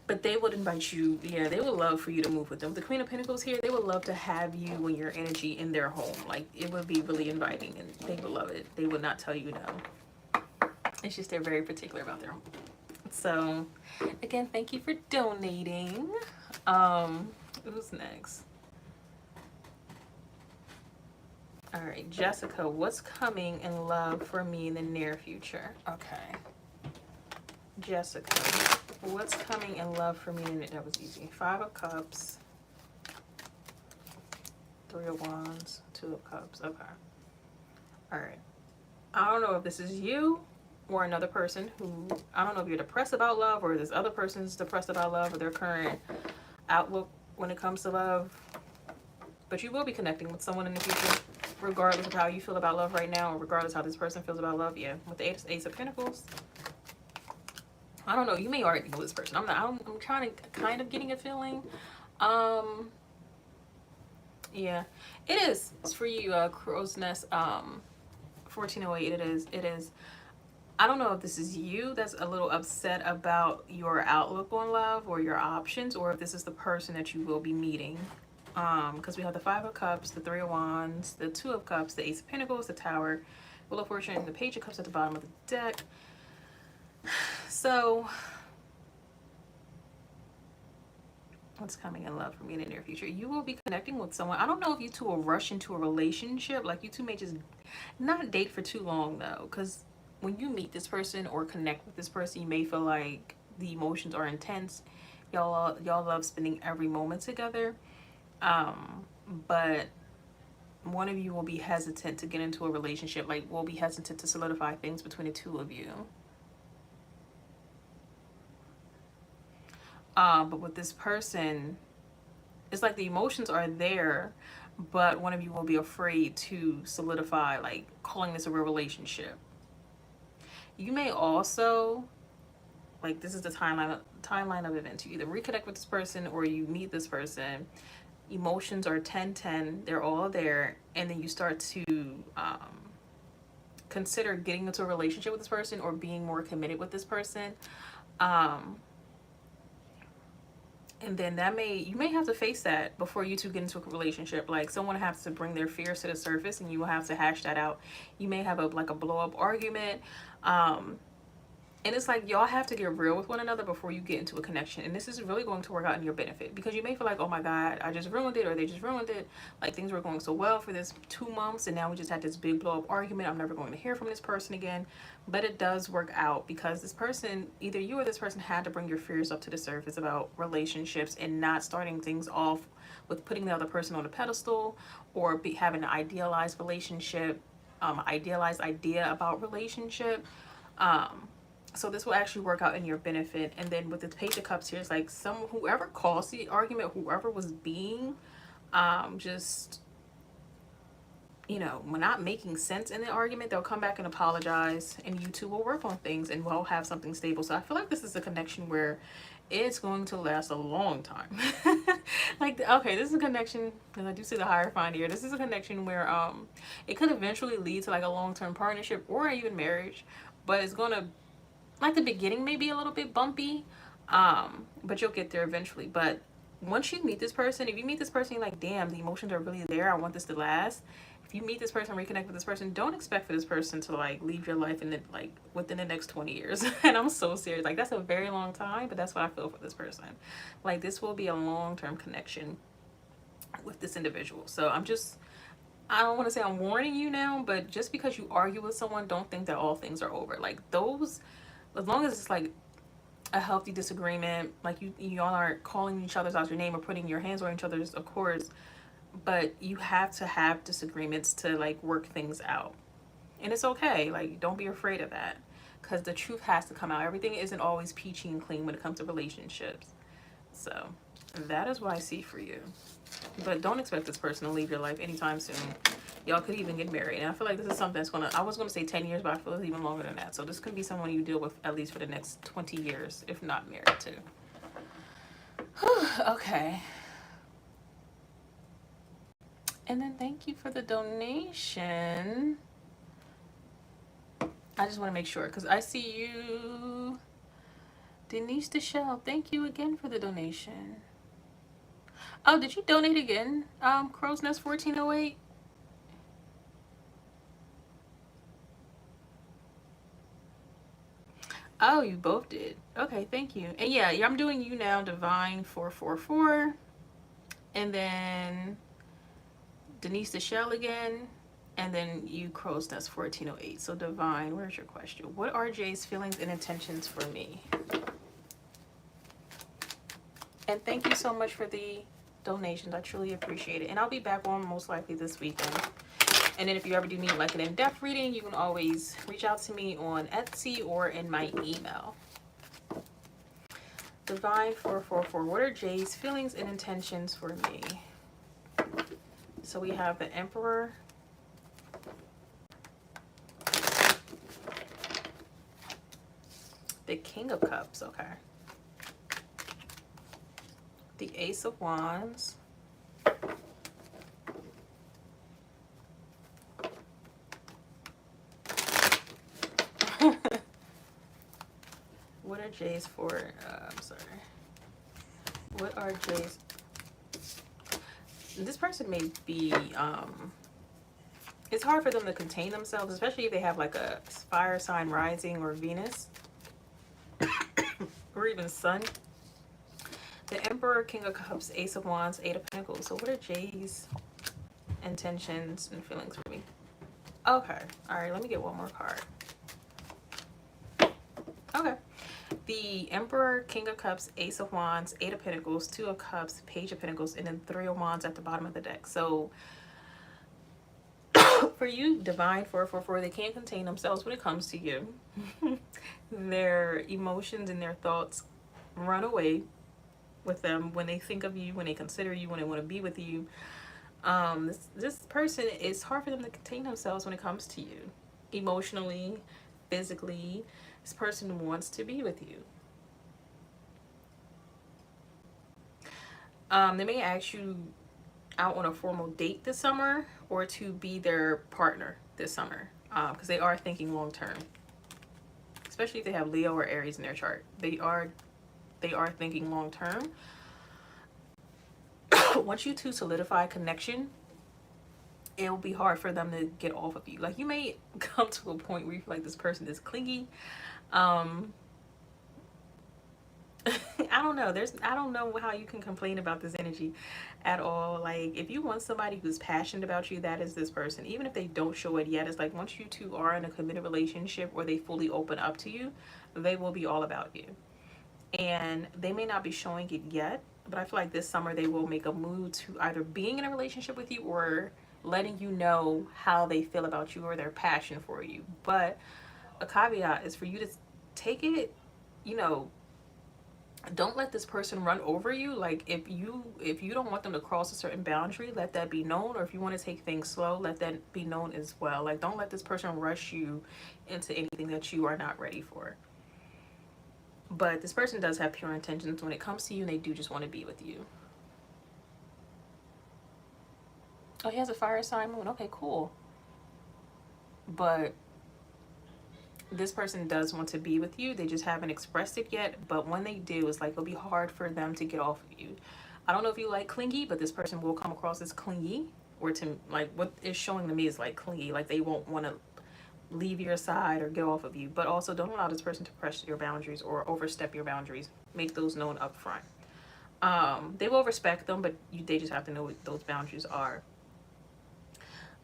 But they would invite you, yeah, they would love for you to move with them. The Queen of Pentacles here, they would love to have you and your energy in their home. Like, it would be really inviting and they would love it. They would not tell you no. It's just they're very particular about their home. So, again, thank you for donating. Who's next? All right, Jessica, what's coming in love for me in the near future? Okay. Jessica, what's coming in love for me? That was easy. Five of Cups, Three of Wands, Two of Cups. Okay. All right. I don't know if this is you or another person who, I don't know if you're depressed about love or this other person's depressed about love or their current outlook when it comes to love. But you will be connecting with someone in the future, regardless of how you feel about love right now or regardless how this person feels about love. Yeah. With the Ace of Pentacles. I don't know. You may already know this person. I'm trying to kind of getting a feeling. Yeah, it is. It's for you, Crow's Nest. 1408. It is. It is. I don't know if this is you that's a little upset about your outlook on love or your options, or if this is the person that you will be meeting. Because we have the Five of Cups, the Three of Wands, the Two of Cups, the Ace of Pentacles, the Tower, Wheel of Fortune, and the Page of Cups at the bottom of the deck. So, what's coming in love for me in the near future? You will be connecting with someone. I don't know if you two will rush into a relationship. Like, you two may just not date for too long, though. Because when you meet this person or connect with this person, you may feel like the emotions are intense. Y'all love spending every moment together. But one of you will be hesitant to get into a relationship, like will be hesitant to solidify things between the two of you. But with this person, it's like the emotions are there, but one of you will be afraid to solidify, like calling this a real relationship. You may also, like, this is the timeline of events. You either reconnect with this person or you meet this person. Emotions are 10-10, they're all there, and then you start to consider getting into a relationship with this person or being more committed with this person. And then you may have to face that before you two get into a relationship. Like, someone has to bring their fears to the surface and you will have to hash that out. You may have a blow up argument. And it's like, y'all have to get real with one another before you get into a connection. And this is really going to work out in your benefit, because you may feel like, oh my God, I just ruined it, or they just ruined it. Like, things were going so well for this 2 months, and now we just had this big blow up argument. I'm never going to hear from this person again. But it does work out, because this person, either you or this person, had to bring your fears up to the surface about relationships and not starting things off with putting the other person on a pedestal, or having an idealized relationship, idealized idea about relationship. So this will actually work out in your benefit. And then with the Page of Cups here, it's like whoever caused the argument, whoever was being just, not making sense in the argument, they'll come back and apologize, and you two will work on things and we'll have something stable. So I feel like this is a connection where it's going to last a long time. Like, okay, this is a connection, and I do see the Hierophant here. This is a connection where it could eventually lead to like a long-term partnership or even marriage, but it's going to, like, the beginning may be a little bit bumpy, but you'll get there eventually. But once you meet this person, if you meet this person, you're like, damn, the emotions are really there, I want this to last. If you meet this person, reconnect with this person, don't expect for this person to like leave your life in the, like, within the next 20 years. And I'm so serious. Like, that's a very long time, but that's what I feel for this person. Like, this will be a long-term connection with this individual. So I don't want to say I'm warning you now, but just because you argue with someone, don't think that all things are over. Like, as long as it's like a healthy disagreement, like y'all aren't calling each other's out your name or putting your hands on each other's, of course, but you have to have disagreements to like work things out. And it's okay. Like, don't be afraid of that, because the truth has to come out. Everything isn't always peachy and clean when it comes to relationships. So that is what I see for you. But don't expect this person to leave your life anytime soon. Y'all could even get married. And I feel like this is something that's I was going to say 10 years, but I feel it's even longer than that. So this could be someone you deal with at least for the next 20 years, if not married to. Okay. And then thank you for the donation. I just want to make sure, because I see you, Denise Deschelle. Thank you again for the donation. Oh, did you donate again, Crow's Nest 1408? Oh, you both did. Okay, thank you. And yeah, I'm doing you now, Divine 444. And then Denise Deschelle again. And then you, Crow's Nest 1408. So Divine, where's your question? What are Jay's feelings and intentions for me? And thank you so much for the donations. I truly appreciate it. And I'll be back on most likely this weekend. And then if you ever do need like an in-depth reading, you can always reach out to me on Etsy or in my email. Divine 444. What are Jay's feelings and intentions for me? So we have the Emperor, the King of Cups, okay, the Ace of Wands, what are Jay's for, I'm sorry, what are Jay's, this person may be, it's hard for them to contain themselves, especially if they have like a fire sign rising or Venus or even Sun. The Emperor, King of Cups, Ace of Wands, Eight of Pentacles. So what are Jay's intentions and feelings for me? Okay. All right. Let me get one more card. Okay. The Emperor, King of Cups, Ace of Wands, Eight of Pentacles, Two of Cups, Page of Pentacles, and then Three of Wands at the bottom of the deck. So for you, Divine 444, they can't contain themselves when it comes to you. Their emotions and their thoughts run away with them when they think of you, when they consider you, when they want to be with you. This person, it's hard for them to contain themselves when it comes to you. Emotionally, physically, this person wants to be with you. They may ask you out on a formal date this summer or to be their partner this summer, because they are thinking long term, especially if they have Leo or Aries in their chart. They are thinking long term. Once you two solidify connection, it will be hard for them to get off of you. Like, you may come to a point where you feel like this person is clingy. I don't know. I don't know how you can complain about this energy at all. Like, if you want somebody who's passionate about you, that is this person. Even if they don't show it yet, it's like once you two are in a committed relationship or they fully open up to you, they will be all about you. And they may not be showing it yet, but I feel like this summer they will make a move to either being in a relationship with you or letting you know how they feel about you or their passion for you. But a caveat is for you to take it, you know, don't let this person run over you. Like, if you don't want them to cross a certain boundary, let that be known. Or if you want to take things slow, let that be known as well. Like, don't let this person rush you into anything that you are not ready for. But this person does have pure intentions when it comes to you, and they do just want to be with you. Oh, he has a fire sign moon. Okay, cool. But this person does want to be with you. They just haven't expressed it yet. But when they do, it's like it'll be hard for them to get off of you. I don't know if you like clingy, but this person will come across as clingy. Or to, like, what is showing to me is like clingy. Like, they won't want to leave your side or get off of you. But also, don't allow this person to press your boundaries or overstep your boundaries. Make those known up front. They will respect them, but they just have to know what those boundaries are.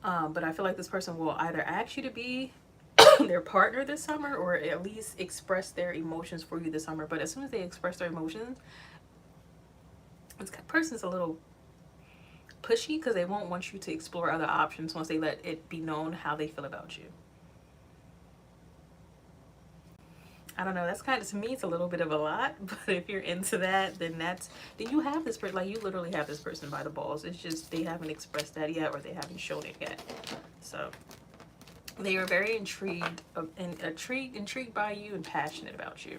But I feel like this person will either ask you to be their partner this summer or at least express their emotions for you this summer. But as soon as they express their emotions, this person's a little pushy because they won't want you to explore other options once they let it be known how they feel about you. I don't know, that's kind of, to me, it's a little bit of a lot, but if you're into that, then you have this person, like, you literally have this person by the balls. It's just they haven't expressed that yet or they haven't shown it yet. So they are very intrigued by you and passionate about you.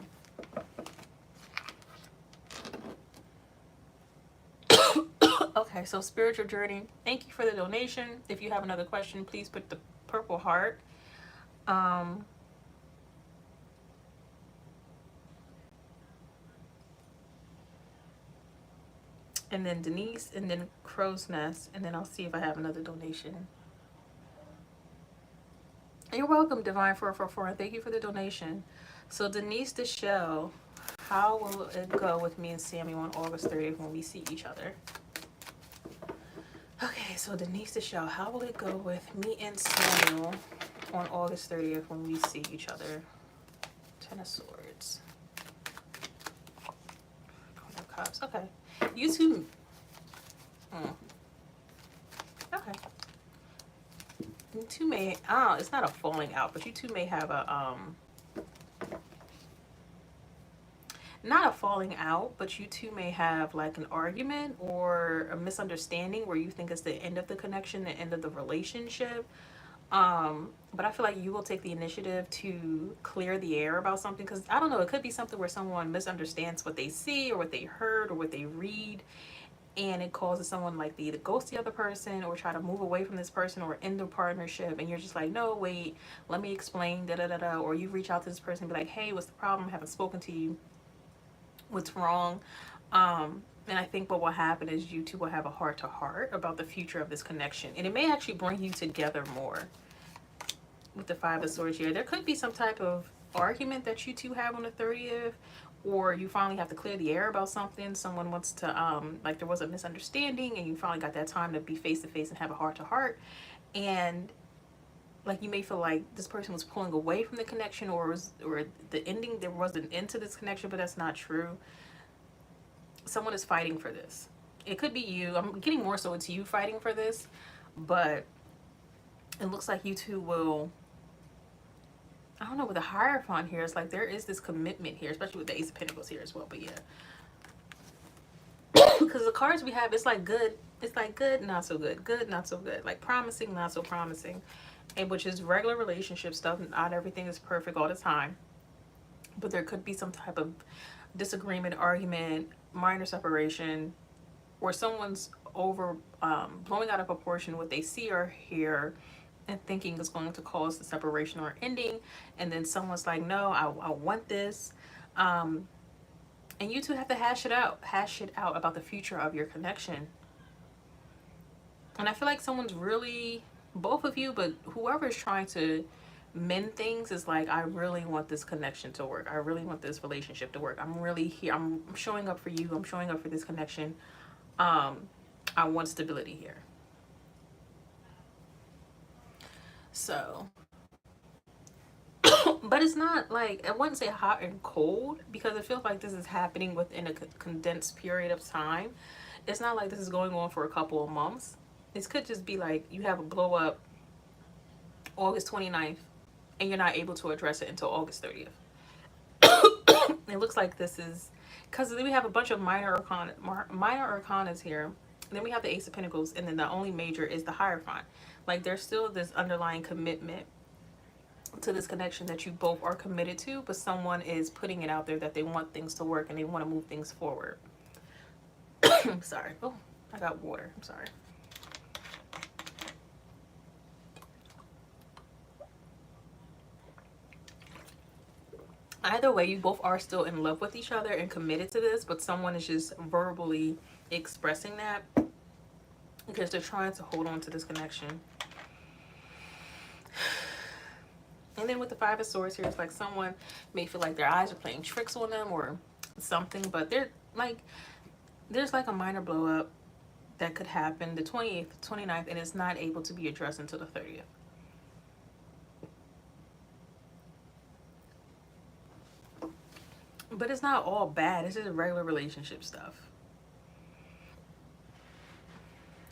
Okay, so spiritual journey. Thank you for the donation. If you have another question, please put the purple heart. And then Denise, and then Crow's Nest, and then I'll see if I have another donation. You're welcome, Divine 444, and thank you for the donation. So Denise the Shell, how will it go with me and Sammy on August 30th when we see each other? Okay, so Denise the Shell, how will it go with me and Samuel on August 30th when we see each other? Ten of Swords. Queen of Cups, okay. You two, okay. You two may, it's not a falling out, but you two may have a, not a falling out, but you two may have like an argument or a misunderstanding where you think it's the end of the connection, the end of the relationship. But I feel like you will take the initiative to clear the air about something, because I don't know, it could be something where someone misunderstands what they see or what they heard or what they read, and it causes someone like to either ghost the other person or try to move away from this person or end the partnership, and you're just like, no, wait, let me explain, da da da da. Or you reach out to this person and be like, hey, what's the problem? I haven't spoken to you. What's wrong? And I think what will happen is you two will have a heart-to-heart about the future of this connection, and it may actually bring you together more. With the Five of Swords here, there could be some type of argument that you two have on the 30th, or you finally have to clear the air about something. Someone wants to, like, there was a misunderstanding and you finally got that time to be face to face and have a heart to heart. And like, you may feel like this person was pulling away from the connection, or the ending, there was an end to this connection, but that's not true. Someone is fighting for this. It could be you. I'm getting more so it's you fighting for this, but It looks like you two will, I don't know, with the Hierophant here, it's like there is this commitment here, especially with the Ace of Pentacles here as well. But yeah, because the cards we have, it's like good, it's like good, not so good, good, not so good, like promising, not so promising, and which is regular relationship stuff. Not everything is perfect all the time, but there could be some type of disagreement, argument, minor separation, or someone's over blowing out of proportion what they see or hear and thinking is going to cause the separation or ending, and then someone's like, no, I want this. And you two have to hash it out about the future of your connection. And I feel like someone's really, both of you, but whoever is trying to mend things is like, I really want this connection to work. I really want this relationship to work. I'm really here. I'm showing up for you. I'm showing up for this connection. I want stability here. So, but it's not like, I wouldn't say hot and cold, because it feels like this is happening within a condensed period of time. It's not like this is going on for a couple of months. This could just be like you have a blow up August 29th and you're not able to address it until August 30th. It looks like this is because then we have a bunch of minor arcanas here. And then we have the Ace of Pentacles, and then the only major is the Hierophant. Like there's still this underlying commitment to this connection that you both are committed to, but someone is putting it out there that they want things to work and they want to move things forward. I'm sorry. Oh, I got water. I'm sorry. Either way, you both are still in love with each other and committed to this, but someone is just verbally expressing that because they're trying to hold on to this connection. And then with the Five of Swords here, it's like someone may feel like their eyes are playing tricks on them or something, but they're like, there's like a minor blow up that could happen the 28th, 29th, and it's not able to be addressed until the 30th. But it's not all bad. It's just regular relationship stuff.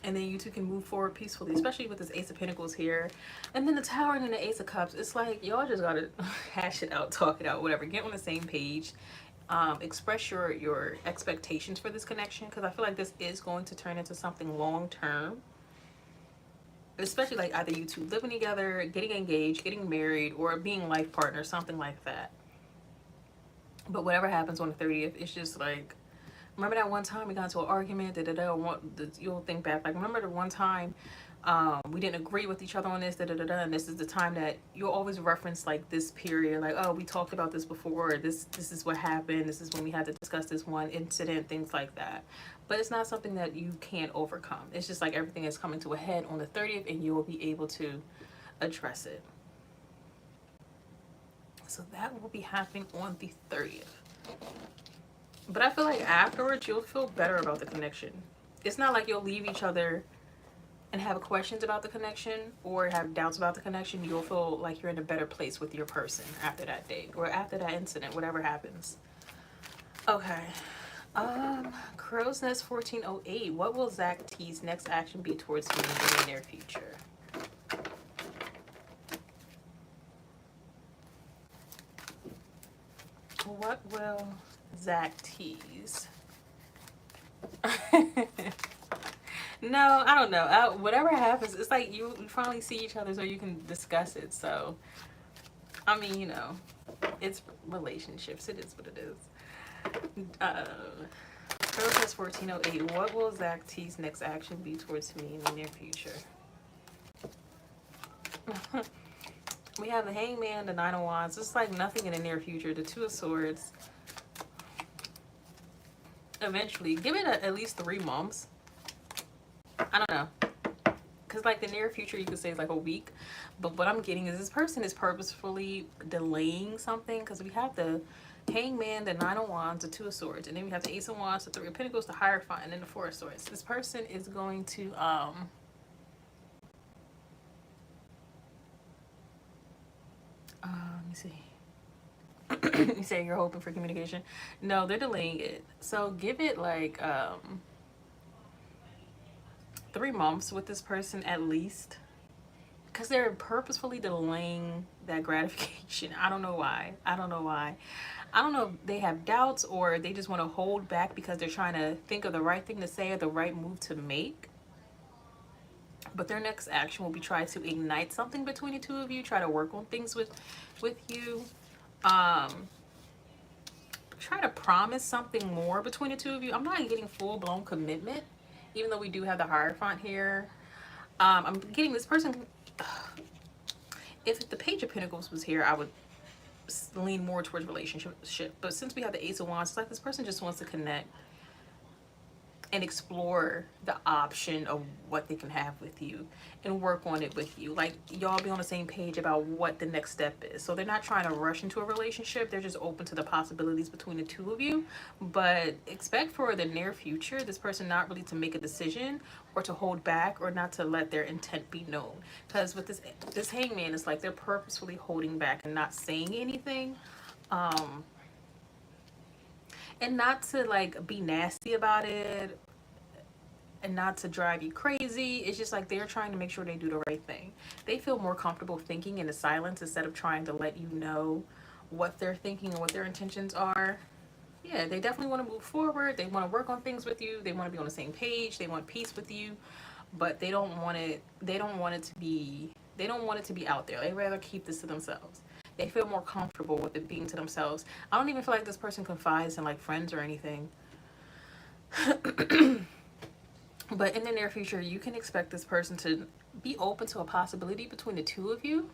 And then you two can move forward peacefully, especially with this Ace of Pentacles here. And then the Tower and then the Ace of Cups. It's like y'all just gotta hash it out, talk it out, whatever. Get on the same page. Express your expectations for this connection, because I feel like this is going to turn into something long term. Especially like either you two living together, getting engaged, getting married, or being life partners, something like that. But whatever happens on the 30th, it's just like, remember that one time we got into an argument, you'll think back, like, remember the one time we didn't agree with each other on this, and this is the time that you'll always reference like this period, like, oh, we talked about this before, this is what happened, this is when we had to discuss this one incident, things like that. But it's not something that you can't overcome. It's just like everything is coming to a head on the 30th and you'll be able to address it. So that will be happening on the 30th. But I feel like afterwards, you'll feel better about the connection. It's not like you'll leave each other and have questions about the connection or have doubts about the connection. You'll feel like you're in a better place with your person after that date or after that incident, whatever happens. Okay. Crow's Nest 1408. What will Zach T's next action be towards me in the near future? What will Zach T's? No, I don't know. Whatever happens, it's like you finally see each other so you can discuss it. So, I mean, you know, it's relationships. It is what it is. Protest 1408. What will Zach T's next action be towards me in the near future? We have the Hangman, the Nine of Wands. It's like nothing in the near future. The Two of Swords. Eventually. Give it at least 3 months. I don't know. Because like the near future, you could say it's like a week. But what I'm getting is this person is purposefully delaying something. Because we have the Hangman, the Nine of Wands, the Two of Swords. And then we have the Ace of Wands, the Three of Pentacles, the Hierophant, and then the Four of Swords. This person is going to... let me see. You say you're hoping for communication. No, they're delaying it. So give it like 3 months with this person at least. because they're purposefully delaying that gratification. I don't know why. I don't know why. I don't know if they have doubts or they just want to hold back because they're trying to think of the right thing to say or the right move to make. But their next action will be try to ignite something between the two of you, try to work on things with you. Um, Try to promise something more between the two of you. I'm not getting full-blown commitment, even though we do have the Hierophant here. I'm getting this person. If the Page of Pentacles was here, I would lean more towards relationship. But since we have the Ace of Wands, it's like this person just wants to connect and explore the option of what they can have with you and work on it with you. Like, y'all be on the same page about what the next step is. So they're not trying to rush into a relationship. They're just open to the possibilities between the two of you. But expect for the near future, this person not really to make a decision or to hold back or not to let their intent be known. Because with this Hangman, it's like they're purposefully holding back and not saying anything. And not to like be nasty about it and not to drive you crazy. It's just like they're trying to make sure they do the right thing. They feel more comfortable thinking in the silence instead of trying to let you know what they're thinking and what their intentions are. Yeah, they definitely want to move forward. They want to work on things with you. They want to be on the same page. They want peace with you, but they don't want it to be out there. They rather keep this to themselves. They feel more comfortable with it being to themselves. I don't even feel like this person confides in like friends or anything. But in the near future, you can expect this person to be open to a possibility between the two of you,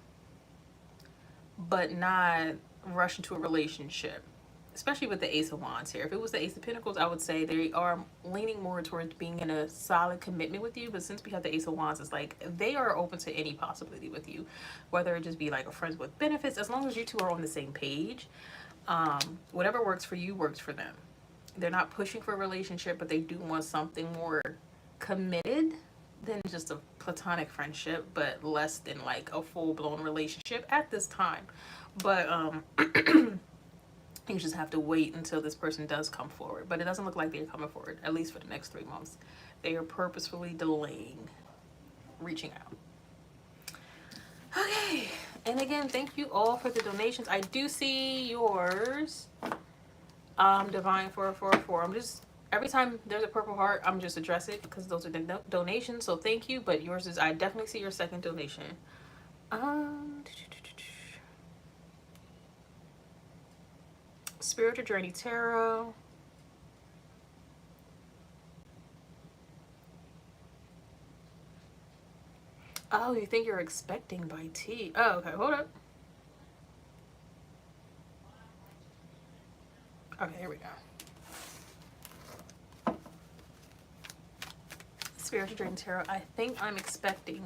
but not rush into a relationship, especially with the Ace of Wands here. If it was the Ace of Pentacles, I would say they are leaning more towards being in a solid commitment with you. But since we have the Ace of Wands, it's like they are open to any possibility with you, whether it just be like a friends with benefits, as long as you two are on the same page. Whatever works for you works for them. They're not pushing for a relationship, but they do want something more committed than just a platonic friendship, but less than like a full-blown relationship at this time. But you just have to wait until this person does come forward. But it doesn't look like they're coming forward, at least for the next 3 months. They are purposefully delaying reaching out. Okay, and again, thank you all for the donations. I do see yours, Divine 444. I'm just, every time there's a purple heart, I'm just address it because those are the donations. So thank you. But yours is, I definitely see your second donation. Spiritual Journey Tarot. Oh, you think you're expecting by T? Oh, okay. Hold up. Okay, here we go. Spiritual Journey Tarot. I think I'm expecting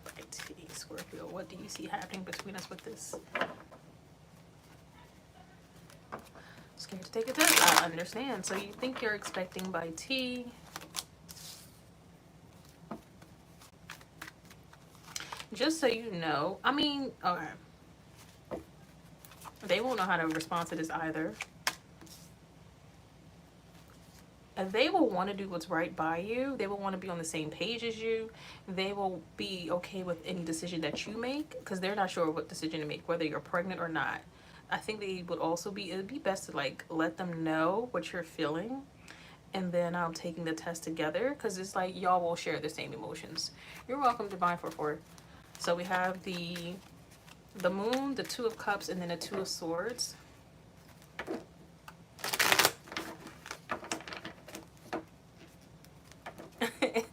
by T. Scorpio. What do you see happening between us with this? Scared to take a test. I understand. So you think you're expecting by T. Just so you know, I mean, okay. They won't know how to respond to this either. And they will want to do what's right by you. They will want to be on the same page as you. They will be okay with any decision that you make because they're not sure what decision to make, whether you're pregnant or not. I think they would also be, it would be best to like let them know what you're feeling. And then taking the test together because it's like y'all will share the same emotions. You're welcome, Divine 44. So we have the Moon, the Two of Cups, and then the Two of Swords.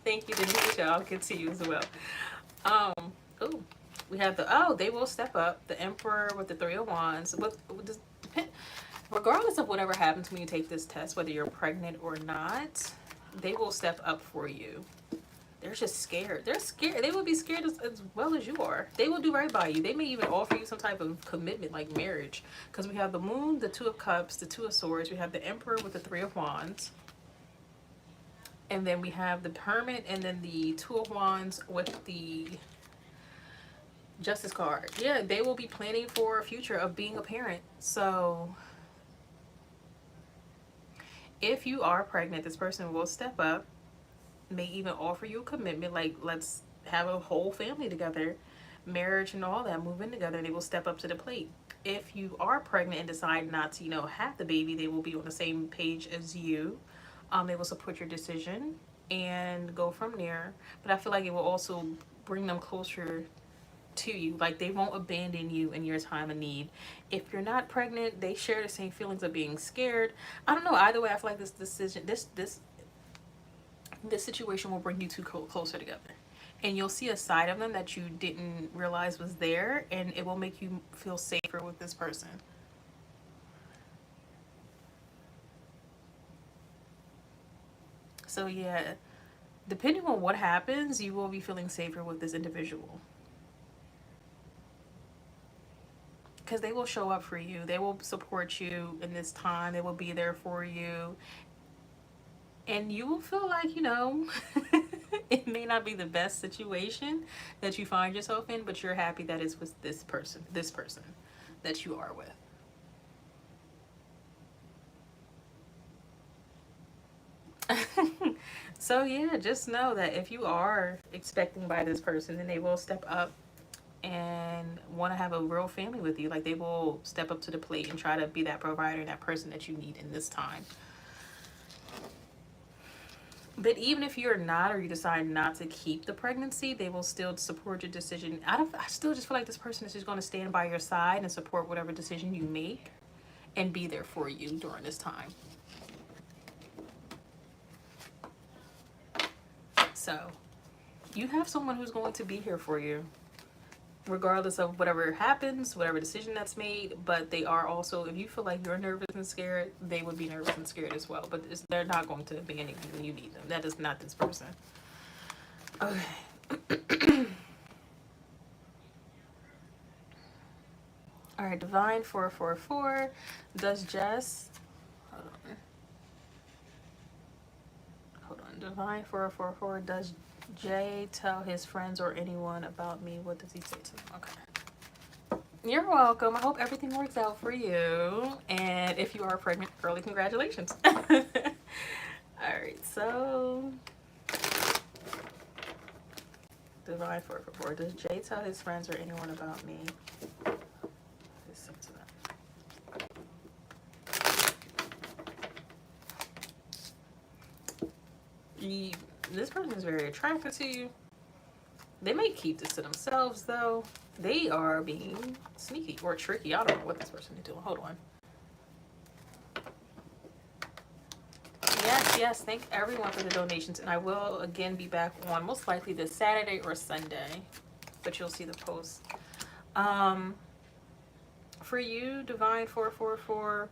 Thank you, Denisha. I'll get to you as well. Oh, we have they will step up. The Emperor with the Three of Wands. Regardless of whatever happens when you take this test, whether you're pregnant or not, they will step up for you. They're just scared. They're scared. They will be scared as well as you are. They will do right by you. They may even offer you some type of commitment like marriage. Because we have the Moon, the Two of Cups, the Two of Swords. We have the Emperor with the Three of Wands. And then we have the Hermit and then the Two of Wands with the Justice card. Yeah, they will be planning for a future of being a parent. So if you are pregnant, this person will step up, may even offer you a commitment, like let's have a whole family together, marriage and all that, move in together, and they will step up to the plate. If you are pregnant and decide not to, have the baby, they will be on the same page as you. They will support your decision and go from there. But I feel like it will also bring them closer to you. Like, they won't abandon you in your time of need. If you're not pregnant, they share the same feelings of being scared. I don't know. Either way, I feel like this decision, this situation will bring you two closer together. And you'll see a side of them that you didn't realize was there, and it will make you feel safer with this person. So yeah, depending on what happens, you will be feeling safer with this individual. Because they will show up for you. They will support you in this time. They will be there for you. And you will feel like, it may not be the best situation that you find yourself in, but you're happy that it's with this person that you are with. So yeah, just know that if you are expecting by this person, then they will step up and want to have a real family with you. Like, they will step up to the plate and try to be that provider, that person that you need in this time. But even if you're not, or you decide not to keep the pregnancy, they will still support your decision. I still just feel like this person is just going to stand by your side and support whatever decision you make and be there for you during this time. So you have someone who's going to be here for you regardless of whatever happens, whatever decision that's made. But they are also, if you feel like you're nervous and scared, they would be nervous and scared as well. But they're not going to abandon you when you need them. That is not this person. Okay. All right, Divine 444. Does Jess... Hold on. Divine 444. Does Jay tell his friends or anyone about me? What does he say to them? Okay. You're welcome. I hope everything works out for you. And if you are pregnant, early congratulations. All right, so Divine 444. Does Jay tell his friends or anyone about me? This person is very attracted to you. They may keep this to themselves, though. They are being sneaky or tricky. I don't know what this person is doing. Hold on. Yes. Thank everyone for the donations. And I will, again, be back on most likely this Saturday or Sunday. But you'll see the post. For you, Divine 444,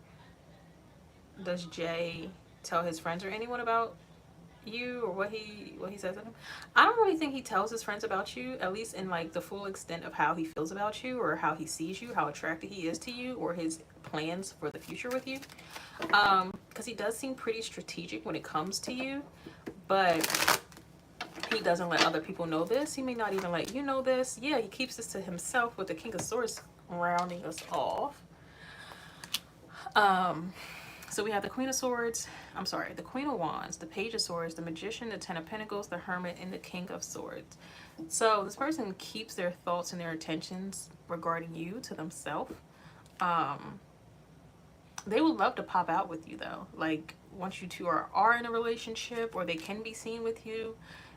does Jay tell his friends or anyone about you or what he says to them? I don't really think he tells his friends about you, at least in like the full extent of how he feels about you or how he sees you, how attracted he is to you, or his plans for the future with you. Because he does seem pretty strategic when it comes to you, but he doesn't let other people know this. He may not even let you know this. Yeah, he keeps this to himself with the King of Swords rounding us off. So we have the Queen of Swords, the Queen of Wands, the Page of Swords, the Magician, the Ten of Pentacles, the Hermit, and the King of Swords. So this person keeps their thoughts and their intentions regarding you to themselves. They would love to pop out with you, though. Like, once you two are in a relationship, or they can be seen with you,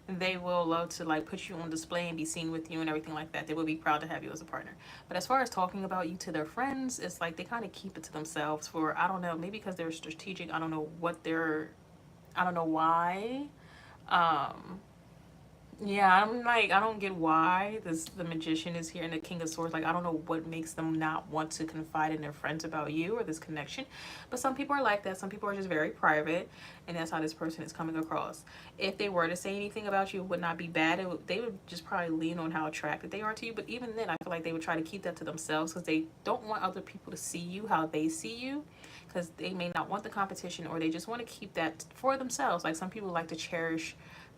they will love to like put you on display and be seen with you and everything like that. They will be proud to have you as a partner. But as far as talking about you to their friends, it's like they kind of keep it to themselves for, I don't know, maybe because they're strategic. I don't know why. Yeah, I'm like, I don't get why the Magician is here and the King of Swords. Like, I don't know what makes them not want to confide in their friends about you or this connection. But some people are like that. Some people are just very private, and that's how this person is coming across. If they were to say anything about you, it would not be bad. They would just probably lean on how attracted they are to you. But even then, I feel like they would try to keep that to themselves because they don't want other people to see you how they see you, because they may not want the competition, or they just want to keep that for themselves. Like, some people like to cherish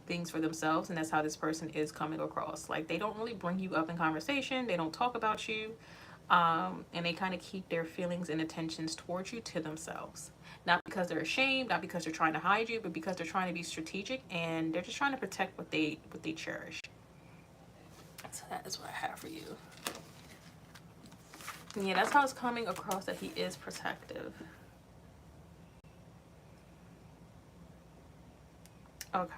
things for themselves, and that's how this person is coming across. Like, they don't really bring you up in conversation, they don't talk about you, and they kind of keep their feelings and attentions towards you to themselves, not because they're ashamed, not because they're trying to hide you, but because they're trying to be strategic, and they're just trying to protect what they cherish. That is what I have for you. Yeah, that's how it's coming across, that he is protective. Okay.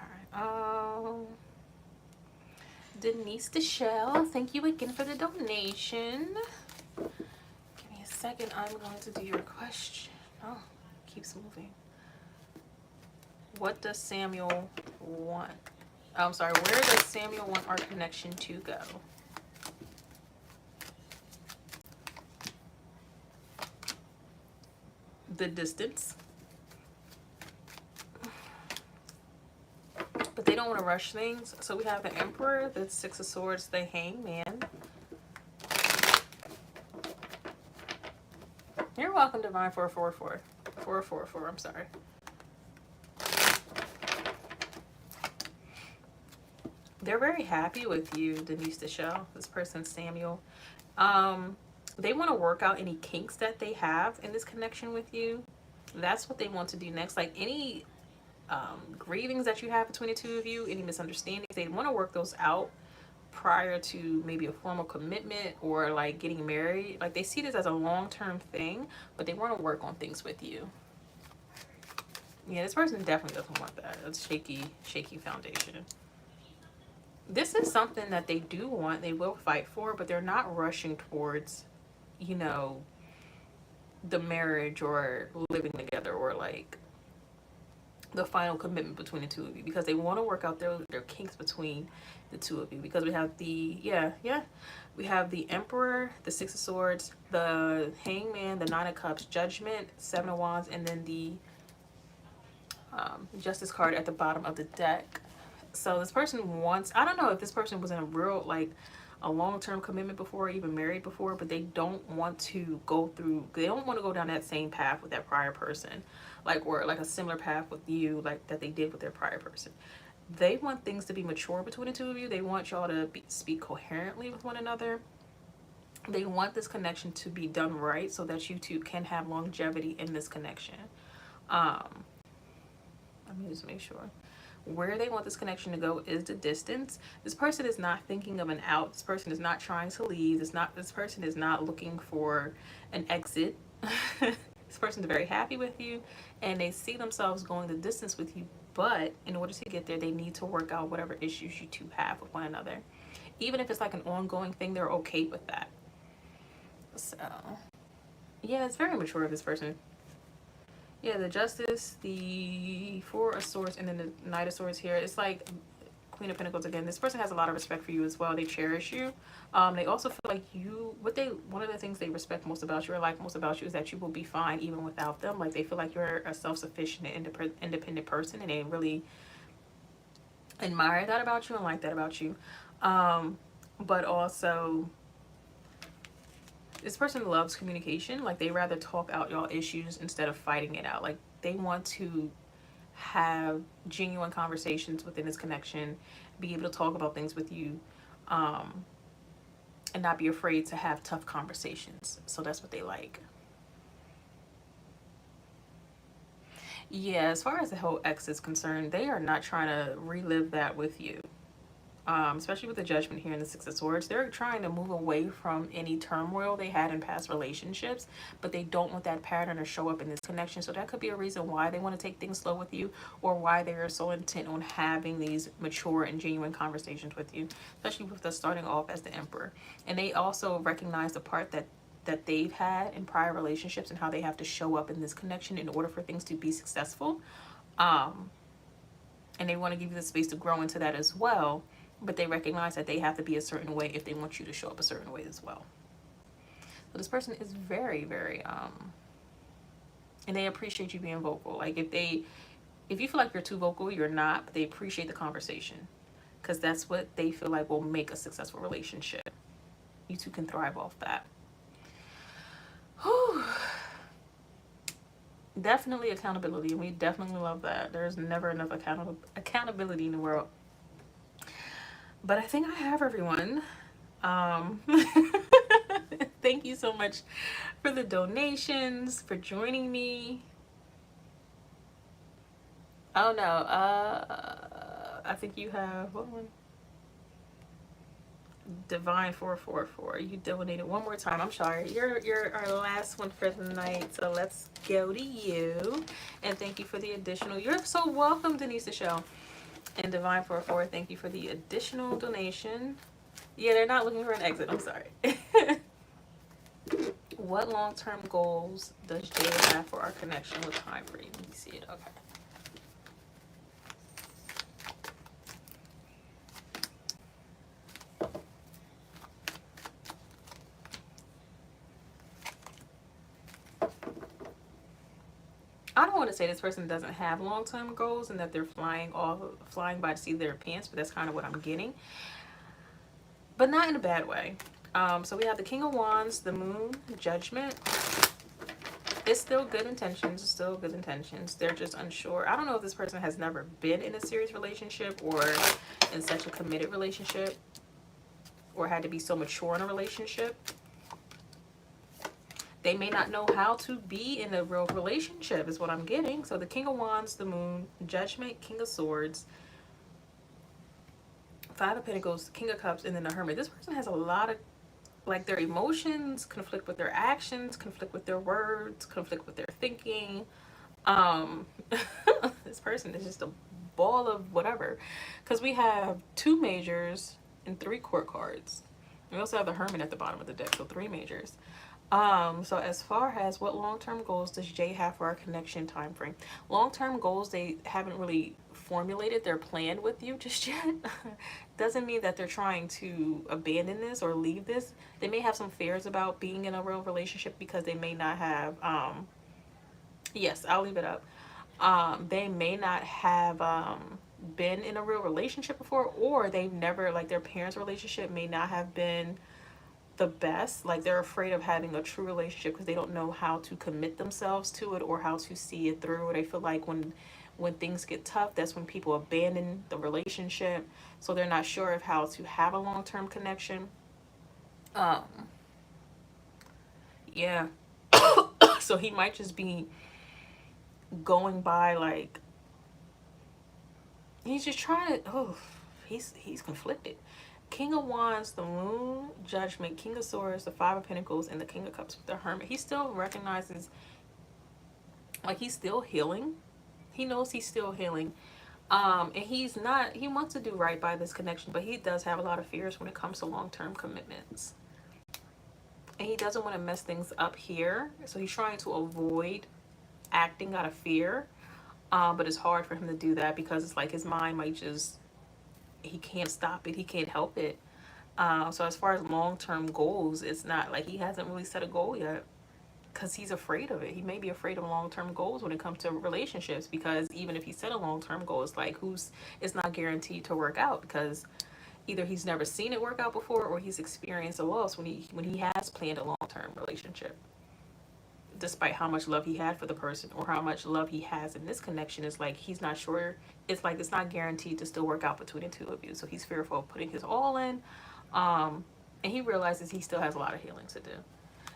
Denise DeShell, thank you again for the donation. Give me a second. I'm going to do your question. Oh, keeps moving. What does Samuel want? Oh, I'm sorry. Where does Samuel want our connection to go? The distance. But they don't want to rush things. So we have the Emperor, the Six of Swords, the Hangman. You're welcome, Divine 444. 444, I'm sorry. They're very happy with you, Denise DeShell. This person, Samuel. They want to work out any kinks that they have in this connection with you. That's what they want to do next. Like any grievings that you have between the two of you, any misunderstandings, they want to work those out prior to maybe a formal commitment or like getting married. Like they see this as a long-term thing, but they want to work on things with you. Yeah, this person definitely doesn't want that. It's shaky foundation. This is something that they do want, they will fight for, but they're not rushing towards, you know, the marriage or living together or like the final commitment between the two of you, because they want to work out their kinks between the two of you. Because we have the we have the Emperor, the Six of Swords, the Hangman, the Nine of Cups, Judgment, Seven of Wands, and then the Justice card at the bottom of the deck. So this person wants, I don't know if this person was in a real like a long-term commitment before, even married before, but they don't want to go through, they don't want to go down that same path with that prior person, like, or like a similar path with you, like that they did with their prior person. They want things to be mature between the two of you. They want y'all to speak coherently with one another. They want this connection to be done right so that you two can have longevity in this connection. Let me just make sure. Where they want this connection to go is the distance. This person is not thinking of an out. This person is not trying to leave. This person is not looking for an exit. This person is very happy with you and they see themselves going the distance with you, but in order to get there, they need to work out whatever issues you two have with one another. Even if it's like an ongoing thing, they're okay with that. So yeah, it's very mature of this person. Yeah, the Justice, the Four of Swords, and then the Knight of Swords here. It's like Queen of Pentacles again. This person has a lot of respect for you as well. They cherish you. They also feel like you, one of the things they respect most about you or like most about you is that you will be fine even without them. Like they feel like you're a self-sufficient and independent person, and they really admire that about you and like that about you. But also, this person loves communication. Like they rather talk out y'all issues instead of fighting it out. Like they want to have genuine conversations within this connection, be able to talk about things with you, and not be afraid to have tough conversations. So that's what they like. Yeah, as far as the whole ex is concerned, they are not trying to relive that with you. Especially with the Judgment here in the Six of Swords, they're trying to move away from any turmoil they had in past relationships, but they don't want that pattern to show up in this connection. So that could be a reason why they want to take things slow with you, or why they are so intent on having these mature and genuine conversations with you, especially with us starting off as the Emperor. And they also recognize the part that they've had in prior relationships and how they have to show up in this connection in order for things to be successful. And they want to give you the space to grow into that as well. But they recognize that they have to be a certain way if they want you to show up a certain way as well. So this person is very, very, and they appreciate you being vocal. Like if you feel like you're too vocal, you're not, but they appreciate the conversation because that's what they feel like will make a successful relationship. You two can thrive off that. Whew. Definitely accountability, and we definitely love that. There's never enough accountability in the world. But I think I have everyone. Thank you so much for the donations, for joining me. Oh no, I think you have, what one? Divine 444. You donated one more time. I'm sorry. You're our last one for the night. So let's go to you. And thank you for the additional. You're so welcome, Denise Michelle. And Divine 44, thank you for the additional donation. Yeah, they're not looking for an exit. I'm sorry. What long-term goals does Jay have for our connection with time frame? Let me see it. Okay. I don't want to say this person doesn't have long-term goals and that they're flying by the seat of their pants, but that's kind of what I'm getting. But not in a bad way. So we have the King of Wands, the Moon, Judgment. It's still good intentions, still good intentions. They're just unsure. I don't know if this person has never been in a serious relationship or in such a committed relationship or had to be so mature in a relationship. They may not know how to be in a real relationship is what I'm getting. So the King of Wands, the Moon, Judgment, King of Swords, Five of Pentacles, King of Cups, and then the Hermit. This person has a lot of, like, their emotions conflict with their actions, conflict with their words, conflict with their thinking. This person is just a ball of whatever. Because we have 2 majors and 3 court cards. We also have the Hermit at the bottom of the deck, so 3 majors. So as far as what long-term goals does Jay have for our connection time frame? Long-term goals, they haven't really formulated their plan with you just yet. Doesn't mean that they're trying to abandon this or leave this. They may have some fears about being in a real relationship because they may not have, yes, I'll leave it up. They may not have been in a real relationship before, or they've never, like, their parents' relationship may not have been the best. Like, they're afraid of having a true relationship because they don't know how to commit themselves to it or how to see it through. Or they feel like when things get tough, that's when people abandon the relationship. So they're not sure of how to have a long-term connection. Yeah. So he might just be going by, like, he's just trying to, he's conflicted. King of Wands, the Moon, Judgment, King of Swords, the Five of Pentacles, and the King of Cups with the Hermit. He still recognizes, like, he's still healing. He knows he's still healing. And he wants to do right by this connection, but he does have a lot of fears when it comes to long-term commitments. And he doesn't want to mess things up here. So he's trying to avoid acting out of fear. But it's hard for him to do that because it's like his mind might just, he can't stop it. He can't help it. So as far as long-term goals, it's not like he hasn't really set a goal yet because he's afraid of it. He may be afraid of long-term goals when it comes to relationships, because even if he set a long-term goal, it's like, it's not guaranteed to work out, because either he's never seen it work out before or he's experienced a loss when he has planned a long-term relationship. Despite how much love he had for the person or how much love he has in this connection, it's like he's not sure. It's like it's not guaranteed to still work out between the two of you. So he's fearful of putting his all in. And he realizes he still has a lot of healing to do.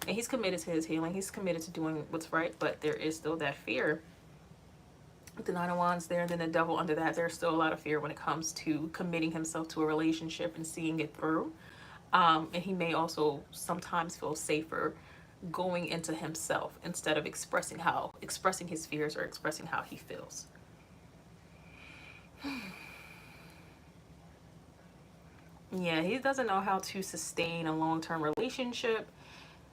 And he's committed to his healing. He's committed to doing what's right. But there is still that fear. The Nine of Wands there, and then the Devil under that. There's still a lot of fear when it comes to committing himself to a relationship and seeing it through. And he may also sometimes feel safer going into himself instead of expressing his fears or expressing how he feels. Yeah, he doesn't know how to sustain a long-term relationship,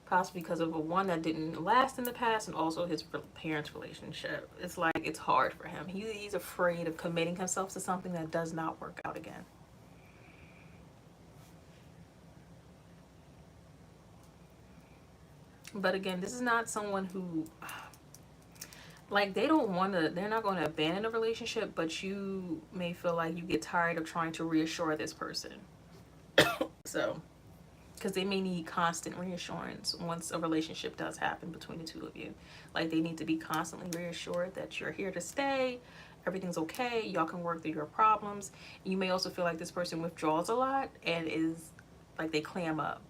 possibly because of one that didn't last in the past, and also his parents' relationship. It's like it's hard for him. He's afraid of committing himself to something that does not work out again. But again, this is not someone who, like, they're not going to abandon a relationship, but you may feel like you get tired of trying to reassure this person. So, because they may need constant reassurance once a relationship does happen between the two of you. Like, they need to be constantly reassured that you're here to stay, everything's okay, y'all can work through your problems. You may also feel like this person withdraws a lot and is like, they clam up.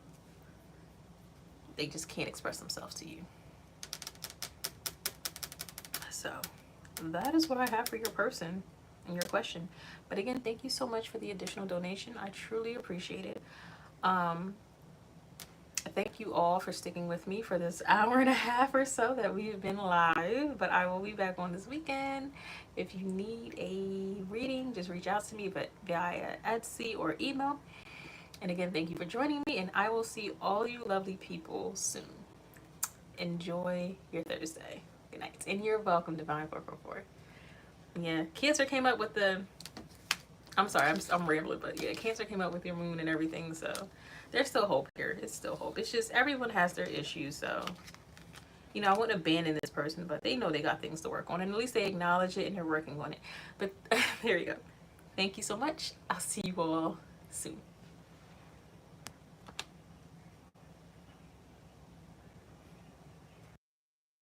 They just can't express themselves to you. So that is what I have for your person and your question. But again, thank you so much for the additional donation. I truly appreciate it. Thank you all for sticking with me for this hour and a half or so that we've been live, but I will be back on this weekend. If you need a reading, just reach out to me via Etsy or email. And again, thank you for joining me, and I will see all you lovely people soon. Enjoy your Thursday. Good night. And you're welcome, Divine 444. Yeah, Cancer came up with the... I'm sorry, I'm rambling, but yeah, Cancer came up with your moon and everything, so there's still hope here. It's still hope. It's just everyone has their issues, so I wouldn't abandon this person, but they know they got things to work on, and at least they acknowledge it and they're working on it. But there you go. Thank you so much. I'll see you all soon.